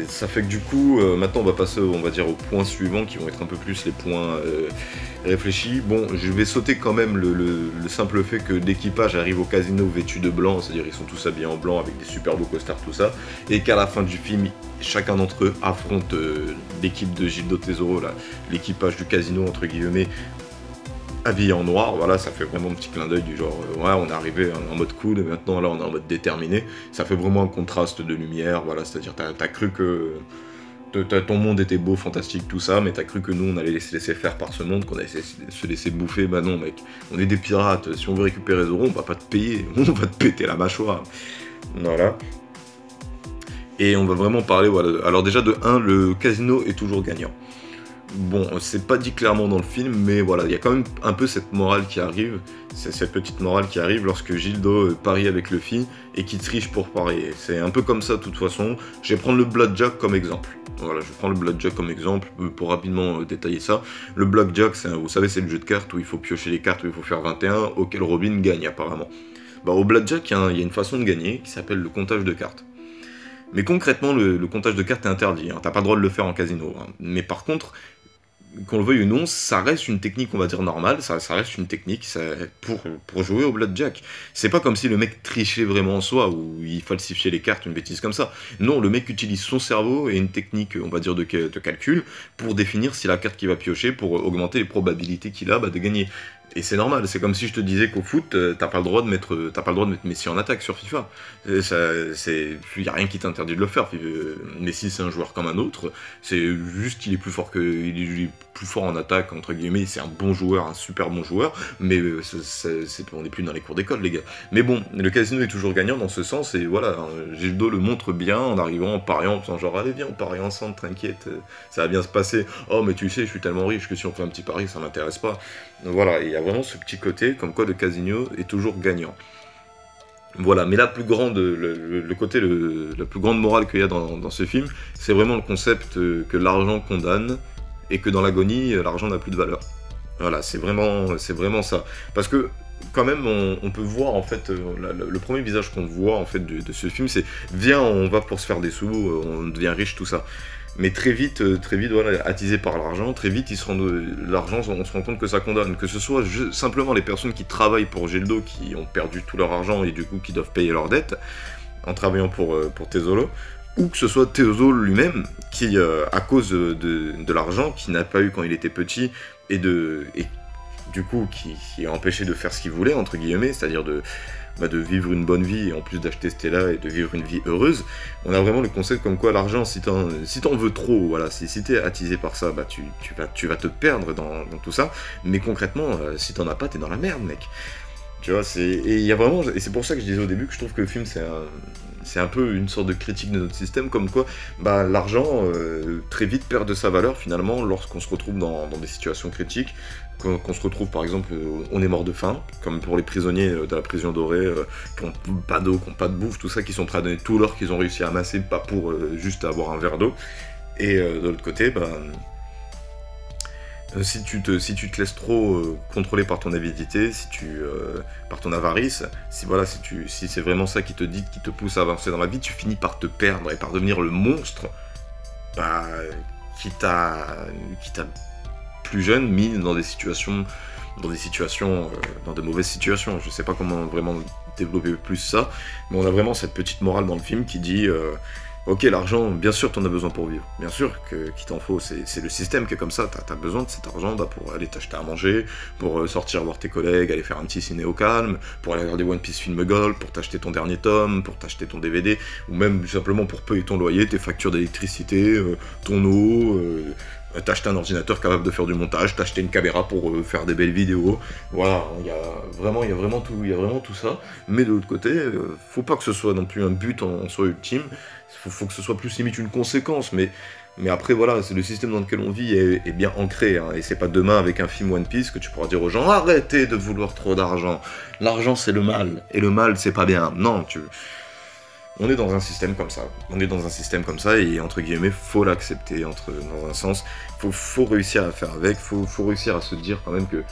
A: ça fait que du coup, maintenant on va passer, on va dire, aux points suivants qui vont être un peu plus les points réfléchis. Bon, je vais sauter quand même le simple fait que l'équipage arrive au casino vêtu de blanc, c'est-à-dire ils sont tous habillés en blanc avec des super beaux costards, tout ça, et qu'à la fin du film, chacun d'entre eux affronte l'équipe de Gildo Tesoro, l'équipage du casino entre guillemets, habillé en noir. Voilà, ça fait vraiment un petit clin d'œil du genre ouais, on est arrivé en mode cool et maintenant là on est en mode déterminé. Ça fait vraiment un contraste de lumière, voilà, c'est-à-dire t'as cru que ton monde était beau, fantastique, tout ça, mais t'as cru que nous on allait se laisser faire par ce monde, qu'on allait se laisser bouffer. Bah non mec, on est des pirates, si on veut récupérer Zoro, on va pas te payer, on va te péter la mâchoire. Voilà. Et on va vraiment parler, voilà. Alors déjà de 1, le casino est toujours gagnant. Bon, c'est pas dit clairement dans le film, mais voilà, il y a quand même un peu cette morale qui arrive, cette petite morale qui arrive lorsque Gildo parie avec Luffy et qu'il triche pour parier. C'est un peu comme ça de toute façon. Je vais prendre le Blackjack comme exemple. Voilà, je prends le Blackjack comme exemple pour rapidement détailler ça. Le Blackjack, vous savez, c'est le jeu de cartes où il faut piocher les cartes, où il faut faire 21, auquel Robin gagne apparemment. Bah, au Blackjack, il y a une façon de gagner qui s'appelle le comptage de cartes. Mais concrètement, le comptage de cartes est interdit, hein. T'as pas le droit de le faire en casino, hein. Mais par contre, qu'on le veuille ou non, ça reste une technique, on va dire, normale, ça reste une technique pour jouer au blackjack. C'est pas comme si le mec trichait vraiment en soi, ou il falsifiait les cartes, une bêtise comme ça. Non, le mec utilise son cerveau et une technique, on va dire, de calcul, pour définir si la carte qu'il va piocher, pour augmenter les probabilités qu'il a de gagner. Et c'est normal, c'est comme si je te disais qu'au foot, t'as pas le droit de mettre Messi en attaque sur FIFA. Il y a rien qui t'interdit de le faire. Messi, c'est un joueur comme un autre. C'est juste qu'il est plus fort en attaque, entre guillemets. C'est un bon joueur, un super bon joueur. Mais on n'est plus dans les cours d'école, les gars. Mais bon, le casino est toujours gagnant dans ce sens. Et voilà, Gildo le montre bien en arrivant, en pariant, en faisant genre, allez viens, on parie ensemble, t'inquiète, ça va bien se passer. Oh, mais tu sais, je suis tellement riche que si on fait un petit pari, ça m'intéresse pas. Voilà, il y a vraiment ce petit côté, comme quoi le casino est toujours gagnant. Voilà, mais la plus grande morale qu'il y a dans ce film, c'est vraiment le concept que l'argent condamne, et que dans l'agonie, l'argent n'a plus de valeur. Voilà, c'est vraiment ça. Parce que, quand même, on peut voir, en fait, le premier visage qu'on voit, en fait, de ce film, c'est « Viens, on va pour se faire des sous, on devient riche, tout ça ». Mais très vite, voilà, attisé par l'argent, très vite, l'argent, on se rend compte que ça condamne. Que ce soit simplement les personnes qui travaillent pour Gildo, qui ont perdu tout leur argent et du coup qui doivent payer leurs dettes en travaillant pour Tesoro, ou que ce soit Tesoro lui-même, qui, à cause de l'argent qu'il n'a pas eu quand il était petit, et du coup qui est empêché de faire ce qu'il voulait, entre guillemets, c'est-à-dire de vivre une bonne vie, et en plus d'acheter Stella et de vivre une vie heureuse. On a vraiment le concept comme quoi l'argent, si t'en veux trop, voilà, si t'es attisé par ça, tu vas te perdre dans tout ça, mais concrètement, si t'en as pas, t'es dans la merde, mec. Tu vois, et il y a vraiment, et c'est pour ça que je disais au début que je trouve que le film c'est un peu une sorte de critique de notre système, comme quoi l'argent très vite perd de sa valeur finalement lorsqu'on se retrouve dans des situations critiques, qu'on se retrouve par exemple, on est mort de faim, comme pour les prisonniers de la prison dorée, qui n'ont pas d'eau, qui n'ont pas de bouffe, tout ça, qui sont prêts à donner tout l'or qu'ils ont réussi à amasser, pas pour juste avoir un verre d'eau, et de l'autre côté, si tu te laisses trop contrôler par ton avidité, par ton avarice, si c'est vraiment ça qui te pousse à avancer dans la vie, tu finis par te perdre et par devenir le monstre qui t'a plus jeune mis dans des situations, dans de mauvaises situations. Je sais pas comment vraiment développer plus ça, mais on a vraiment cette petite morale dans le film qui dit ok, l'argent, bien sûr t'en as besoin pour vivre, bien sûr qu'il t'en faut, c'est le système qui est comme ça, t'as besoin de cet argent pour aller t'acheter à manger, pour sortir voir tes collègues, aller faire un petit ciné au calme, pour aller regarder One Piece Film Gold, pour t'acheter ton dernier tome, pour t'acheter ton DVD, ou même simplement pour payer ton loyer, tes factures d'électricité, ton eau, t'acheter un ordinateur capable de faire du montage, t'acheter une caméra pour faire des belles vidéos, voilà, il y a vraiment tout ça, mais de l'autre côté, faut pas que ce soit non plus un but en soi ultime, faut que ce soit plus limite une conséquence, mais après voilà, c'est le système dans lequel on vit est bien ancré, hein, et c'est pas demain avec un film One Piece que tu pourras dire aux gens arrêtez de vouloir trop d'argent, l'argent c'est le mal, et le mal c'est pas bien, non, on est dans un système comme ça, et entre guillemets, faut l'accepter, dans un sens, faut réussir à faire avec, faut réussir à se dire quand même que,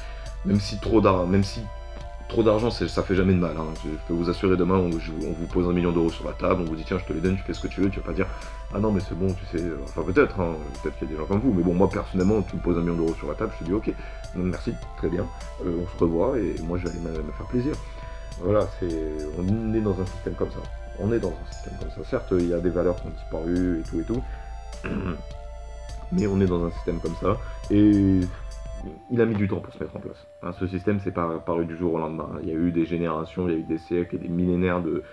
A: même si trop d'argent, ça fait jamais de mal, hein. Je peux vous assurer, demain, on vous pose 1 million d'euros sur la table, on vous dit tiens, je te les donne, tu fais ce que tu veux, tu vas pas dire ah non mais c'est bon, tu sais, enfin peut-être, hein, peut-être qu'il y a des gens comme vous, mais bon, moi personnellement, tu me poses 1 million d'euros sur la table, je te dis ok, merci, très bien, on se revoit, et moi je vais aller me faire plaisir. Voilà, on est dans un système comme ça. On est dans un système comme ça. Certes, il y a des valeurs qui ont disparu et tout, mais on est dans un système comme ça, et il a mis du temps pour se mettre en place. Hein, ce système, c'est pas apparu du jour au lendemain. Il y a eu des générations, il y a eu des siècles et des millénaires de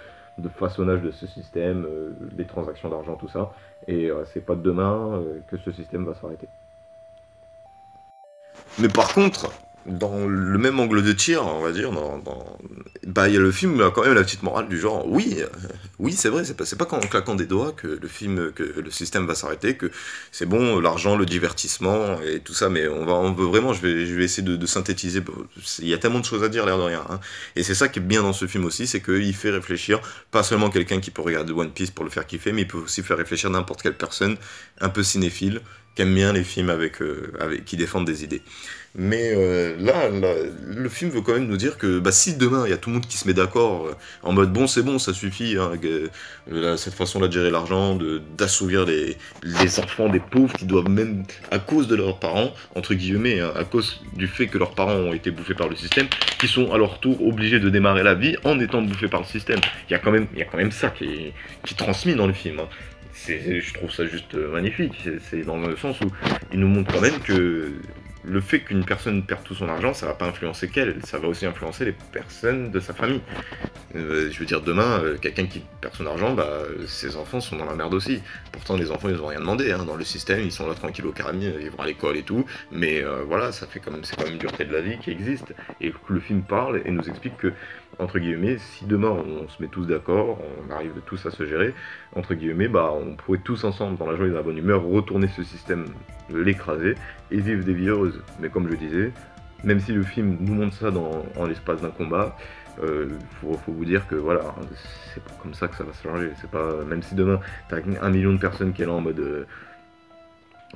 A: façonnage de ce système, les transactions d'argent, tout ça, et c'est pas demain que ce système va s'arrêter. Mais par contre, dans le même angle de tir, on va dire, il y a le film a quand même la petite morale du genre, oui, c'est vrai, c'est pas qu'en claquant des doigts que le système va s'arrêter, que c'est bon, l'argent, le divertissement et tout ça, mais on veut vraiment, je vais essayer de synthétiser, il y a tellement de choses à dire, l'air de rien, hein. Et c'est ça qui est bien dans ce film aussi, c'est qu'il fait réfléchir, pas seulement quelqu'un qui peut regarder One Piece pour le faire kiffer, mais il peut aussi faire réfléchir n'importe quelle personne, un peu cinéphile, qui aime bien les films qui défendent des idées. Mais là, le film veut quand même nous dire que si demain il y a tout le monde qui se met d'accord en mode bon c'est bon, ça suffit, hein, cette façon-là de gérer l'argent, d'assouvir les enfants des pauvres qui doivent même, à cause de leurs parents, entre guillemets, hein, à cause du fait que leurs parents ont été bouffés par le système, qui sont à leur tour obligés de démarrer la vie en étant bouffés par le système. Il y a quand même ça qui est transmis dans le film, hein. Je trouve ça juste magnifique, c'est dans le sens où il nous montre quand même que le fait qu'une personne perde tout son argent, ça va pas influencer qu'elle, ça va aussi influencer les personnes de sa famille. Je veux dire, demain, quelqu'un qui perd son argent, ses enfants sont dans la merde aussi. Pourtant, les enfants, ils ont rien demandé, hein. Dans le système, ils sont là tranquilles au carré, ils vont à l'école et tout, mais voilà, c'est quand même une dureté de la vie qui existe, et que le film parle et nous explique que, entre guillemets, si demain on se met tous d'accord, on arrive tous à se gérer, entre guillemets, on pourrait tous ensemble, dans la joie et dans la bonne humeur, retourner ce système, l'écraser, et vivre des vies heureuses. Mais comme je disais, même si le film nous montre ça en l'espace d'un combat, faut vous dire que voilà, c'est pas comme ça que ça va se changer. C'est pas, même si demain t'as 1 million de personnes qui est là en mode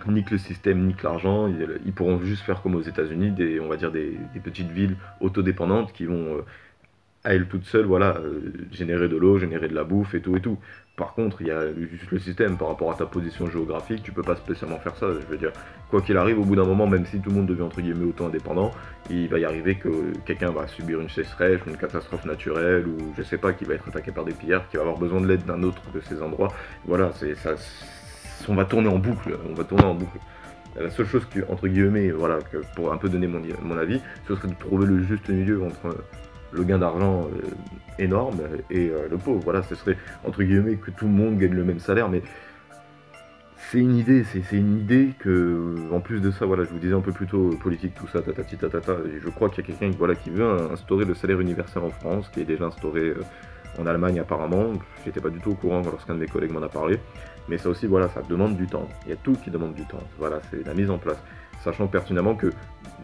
A: nique le système, nique l'argent, ils pourront juste faire comme aux États-Unis, on va dire des petites villes autodépendantes qui vont à elles toutes seules, voilà, générer de l'eau, générer de la bouffe et tout et tout. Par contre, il y a juste le système, par rapport à ta position géographique, tu peux pas spécialement faire ça. Je veux dire, quoi qu'il arrive, au bout d'un moment, même si tout le monde devient entre guillemets auto-indépendant, il va y arriver que quelqu'un va subir une sécheresse, une catastrophe naturelle, ou je sais pas, qui va être attaqué par des pillards, qui va avoir besoin de l'aide d'un autre de ces endroits. Voilà, on va tourner en boucle, La seule chose que, entre guillemets, voilà, que pour un peu donner mon avis, ce serait de trouver le juste milieu entre
B: le gain d'argent énorme et le pauvre. Voilà, ce serait entre guillemets que tout le monde gagne le même salaire, mais c'est une idée, c'est une idée que, en plus de ça, voilà, je vous disais un peu plus tôt, politique, tout ça, tatati tatata, et je crois qu'il y a quelqu'un voilà, qui veut instaurer le salaire universel en France, qui est déjà instauré en Allemagne apparemment. J'étais pas du tout au courant lorsqu'un de mes collègues m'en a parlé, mais ça aussi, voilà, ça demande du temps. Il y a tout qui demande du temps. Voilà, c'est la mise en place. Sachant pertinemment que,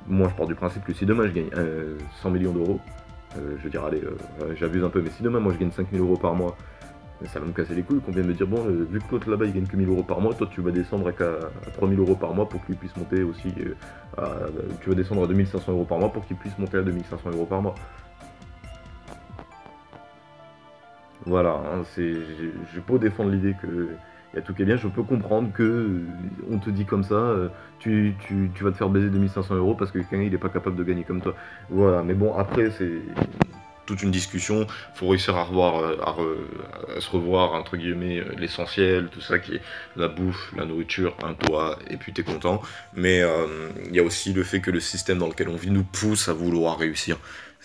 B: moi, je pars du principe que si demain je gagne 100 millions d'euros, je veux dire, allez, j'abuse un peu, mais si demain moi je gagne 5 000 € par mois, ça va me casser les couilles qu'on vienne me dire, bon, vu que l'autre là-bas il gagne que 1 000 € par mois, toi tu vas descendre à 3 000 € par mois pour qu'il puisse monter aussi, tu vas descendre à 2 500 € par mois pour qu'il puisse monter à 2 500 € par mois. Voilà, hein, j'ai beau défendre l'idée que y a tout qui est bien, je peux comprendre que on te dit comme ça, tu vas te faire baiser 2 500 € parce que quelqu'un il est pas capable de gagner comme toi. Voilà, mais bon, après c'est
A: toute une discussion. Faut réussir à revoir, à se revoir entre guillemets l'essentiel, tout ça qui est la bouffe, la nourriture, un toit, et puis t'es content. Mais il y a aussi le fait que le système dans lequel on vit nous pousse à vouloir réussir.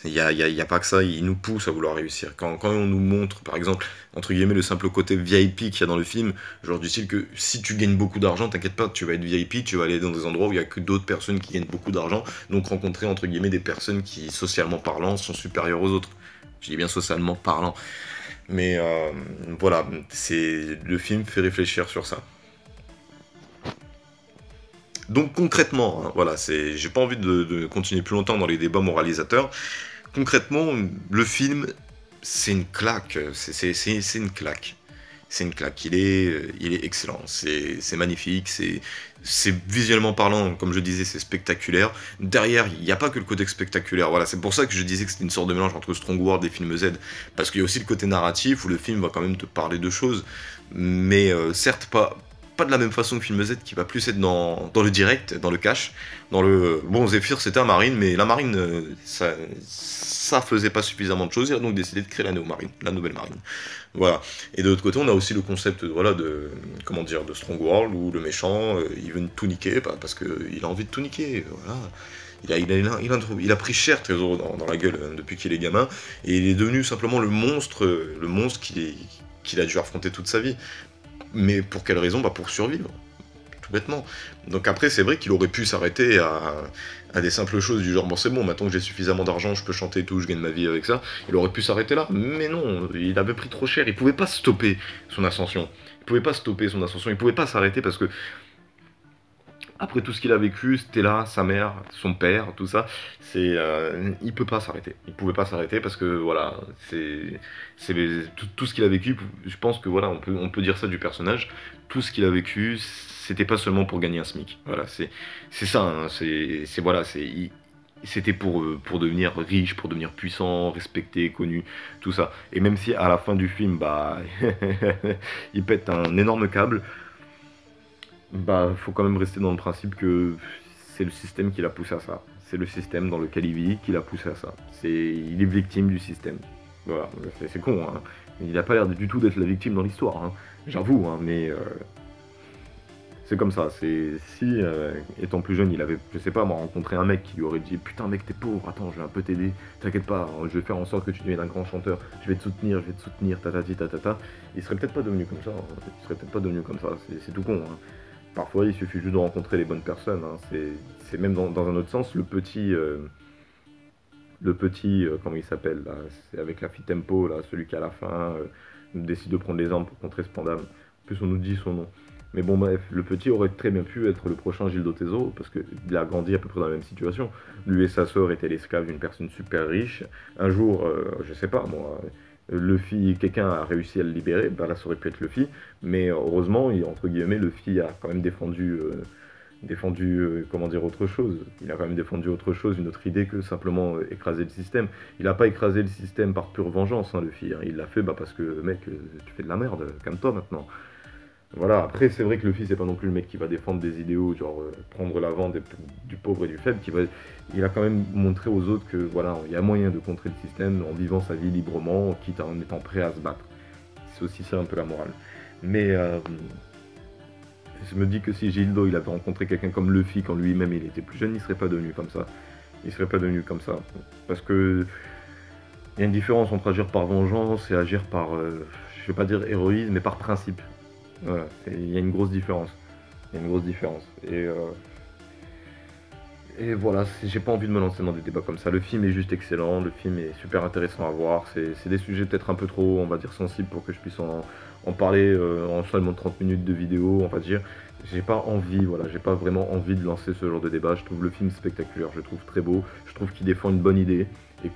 A: Il y a pas que ça, il nous pousse à vouloir réussir. Quand on nous montre, par exemple, entre guillemets, le simple côté VIP qu'il y a dans le film, genre du style que si tu gagnes beaucoup d'argent, t'inquiète pas, tu vas être VIP, tu vas aller dans des endroits où il y a que d'autres personnes qui gagnent beaucoup d'argent, donc rencontrer, entre guillemets, des personnes qui, socialement parlant, sont supérieures aux autres. Je dis bien socialement parlant. Mais voilà, le film fait réfléchir sur ça. Donc concrètement, hein, voilà, j'ai pas envie de continuer plus longtemps dans les débats moralisateurs. Concrètement, le film, c'est une claque. C'est une claque. C'est une claque. Il est excellent. C'est magnifique. C'est visuellement parlant, comme je disais, c'est spectaculaire. Derrière, il n'y a pas que le côté spectaculaire. Voilà, c'est pour ça que je disais que c'était une sorte de mélange entre Strong World et Film Z. Parce qu'il y a aussi le côté narratif où le film va quand même te parler de choses, mais certes pas de la même façon que Film Z, qui va plus être dans le direct, dans le cash, dans le... Bon, Zephyr, c'était un marine, mais la marine, ça faisait pas suffisamment de choses, il a donc décidé de créer la néo-marine, la nouvelle marine. Voilà. Et de l'autre côté, on a aussi le concept, voilà, de, comment dire, de Strong World, où le méchant, il veut tout niquer, parce qu'il a envie de tout niquer, voilà. Il a pris cher Trésor dans la gueule depuis qu'il est gamin, et il est devenu simplement le monstre qu'il a dû affronter toute sa vie. Mais pour quelle raison? Pour survivre, tout bêtement. Donc après, c'est vrai qu'il aurait pu s'arrêter à des simples choses du genre, bon c'est bon, maintenant que j'ai suffisamment d'argent, je peux chanter et tout, je gagne ma vie avec ça. Il aurait pu s'arrêter là, mais non, il avait pris trop cher, il pouvait pas stopper son ascension. Il pouvait pas s'arrêter parce que après tout ce qu'il a vécu, Stella, sa mère, son père, tout ça, il peut pas s'arrêter. Il pouvait pas s'arrêter parce que voilà, tout ce qu'il a vécu. Je pense que voilà, on peut dire ça du personnage. Tout ce qu'il a vécu, c'était pas seulement pour gagner un SMIC. Voilà, c'est ça. Hein, voilà, c'était pour devenir riche, pour devenir puissant, respecté, connu, tout ça. Et même si à la fin du film, il pète un énorme câble. Faut quand même rester dans le principe que c'est le système qui l'a poussé à ça. C'est le système dans lequel il vit qui l'a poussé à ça. Il est victime du système. Voilà, c'est con, hein. Il n'a pas l'air du tout d'être la victime dans l'histoire, hein. J'avoue, hein, mais c'est comme ça. Si, étant plus jeune, il avait, je sais pas, moi, rencontré un mec qui lui aurait dit putain, mec, t'es pauvre, attends, je vais un peu t'aider, t'inquiète pas, je vais faire en sorte que tu deviennes un grand chanteur, je vais te soutenir, tatati tatata. Il serait peut-être pas devenu comme ça, hein. Il serait peut-être pas devenu comme ça, c'est tout con, hein. Parfois, il suffit juste de rencontrer les bonnes personnes, hein. C'est même dans un autre sens, comment il s'appelle là, c'est avec la fille Tempo, là, celui qui à la fin décide de prendre les armes pour contrer Spandam. En plus, on nous dit son nom. Mais bon, bref, le petit aurait très bien pu être le prochain Gilles Tezo, parce qu'il a grandi à peu près dans la même situation. Lui et sa sœur étaient l'esclave d'une personne super riche. Un jour, je sais pas moi, quelqu'un a réussi à le libérer, là ça aurait pu être Luffy, mais heureusement, entre guillemets, Luffy a quand même défendu, comment dire, autre chose. Il a quand même défendu autre chose, une autre idée que simplement écraser le système. Il n'a pas écrasé le système par pure vengeance, hein, Luffy, hein. Il l'a fait parce que, mec, tu fais de la merde, calme-toi maintenant. Voilà, après c'est vrai que Luffy c'est pas non plus le mec qui va défendre des idéaux, genre prendre l'avant du pauvre et du faible, il a quand même montré aux autres que voilà, il y a moyen de contrer le système en vivant sa vie librement, quitte en étant prêt à se battre. C'est aussi ça un peu la morale. Mais je me dis que si Gildo il avait rencontré quelqu'un comme Luffy quand lui-même il était plus jeune, il serait pas devenu comme ça. Il serait pas devenu comme ça. Parce que
B: Il y a une différence entre agir par vengeance et agir par, je vais pas dire héroïsme, mais par principe. Voilà, il y a une grosse différence. Il y a une grosse différence. Et voilà, j'ai pas envie de me lancer dans des débats comme ça. Le film est juste excellent, le film est super intéressant à voir. C'est des sujets peut-être un peu trop, on va dire, sensibles pour que je puisse en parler en seulement 30 minutes de vidéo, on va dire. J'ai pas envie, voilà, j'ai pas vraiment envie de lancer ce genre de débat. Je trouve le film spectaculaire, je le trouve très beau, je trouve qu'il défend une bonne idée et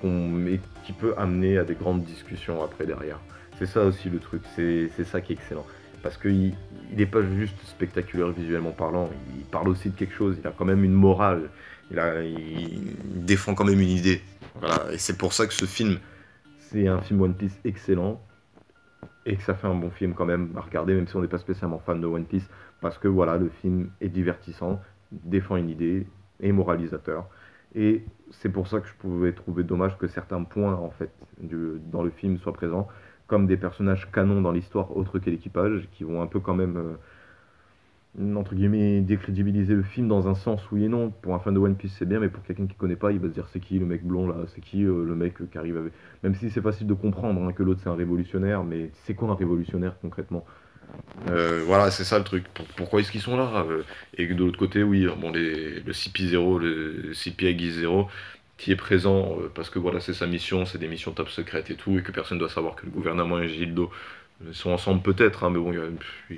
B: qui peut amener à des grandes discussions après derrière. C'est ça aussi le truc, c'est ça qui est excellent. Parce qu'il n'est pas juste spectaculaire visuellement parlant, il parle aussi de quelque chose, il a quand même une morale, il défend quand même une idée. Voilà. Et c'est pour ça que ce film, c'est un film One Piece excellent, et que ça fait un bon film quand même à regarder, même si on n'est pas spécialement fan de One Piece, parce que voilà, le film est divertissant, défend une idée, est moralisateur. Et c'est pour ça que je pouvais trouver dommage que certains points, en fait, dans le film soient présents, comme des personnages canons dans l'histoire autres que l'équipage, qui vont un peu quand même entre guillemets, décrédibiliser le film dans un sens oui et non. Pour un fan de One Piece, c'est bien, mais pour quelqu'un qui connaît pas, il va se dire c'est qui le mec blond là, c'est qui le mec qui arrive avec. Même si c'est facile de comprendre hein, que l'autre c'est un révolutionnaire, mais c'est quoi un révolutionnaire concrètement? Voilà, c'est ça le truc. Pourquoi est-ce qu'ils sont là? Et de l'autre côté, oui, bon, le CP0, le CP Aegis 0, qui est présent parce que voilà, c'est sa mission, c'est des missions top secrètes et tout, et que personne doit savoir que le gouvernement et Gildo sont ensemble peut-être, hein, mais bon,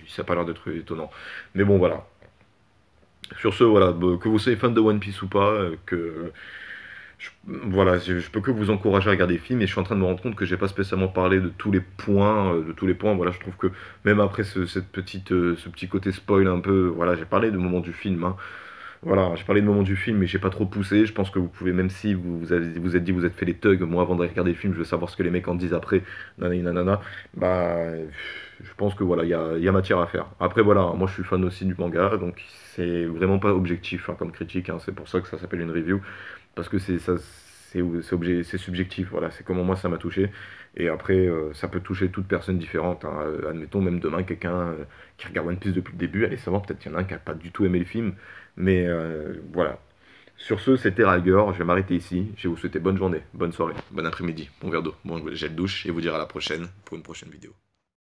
B: ça n'a pas l'air d'être étonnant. Mais bon, voilà. Sur ce, voilà, que vous soyez fan de One Piece ou pas, voilà, je peux que vous encourager à regarder le film, et je suis en train de me rendre compte que j'ai pas spécialement parlé de tous les points, voilà, je trouve que même après ce petit côté spoil un peu, voilà, j'ai parlé du moment du film, hein. Voilà, j'ai parlé de moment du film, mais j'ai pas trop poussé. Je pense que vous pouvez, même si vous êtes dit, vous êtes fait les thugs, moi avant de regarder le film, je veux savoir ce que les mecs en disent après, nanani nanana, bah, je pense que voilà, il y a matière à faire. Après, voilà, moi je suis fan aussi du manga, donc c'est vraiment pas objectif hein, comme critique, hein, c'est pour ça que ça s'appelle une review, parce que c'est ça. C'est subjectif, voilà, c'est comment moi ça m'a touché. Et après, ça peut toucher toute personne différente, hein. Admettons, même demain, quelqu'un qui regarde One Piece depuis le début, allez savoir, peut-être qu'il y en a un qui n'a pas du tout aimé le film. Mais voilà. Sur ce, c'était Riger, je vais m'arrêter ici. Je vais vous souhaiter bonne journée, bonne soirée, bon après-midi, bon verre d'eau, bon jet de douche, et vous dire à la prochaine pour une prochaine vidéo.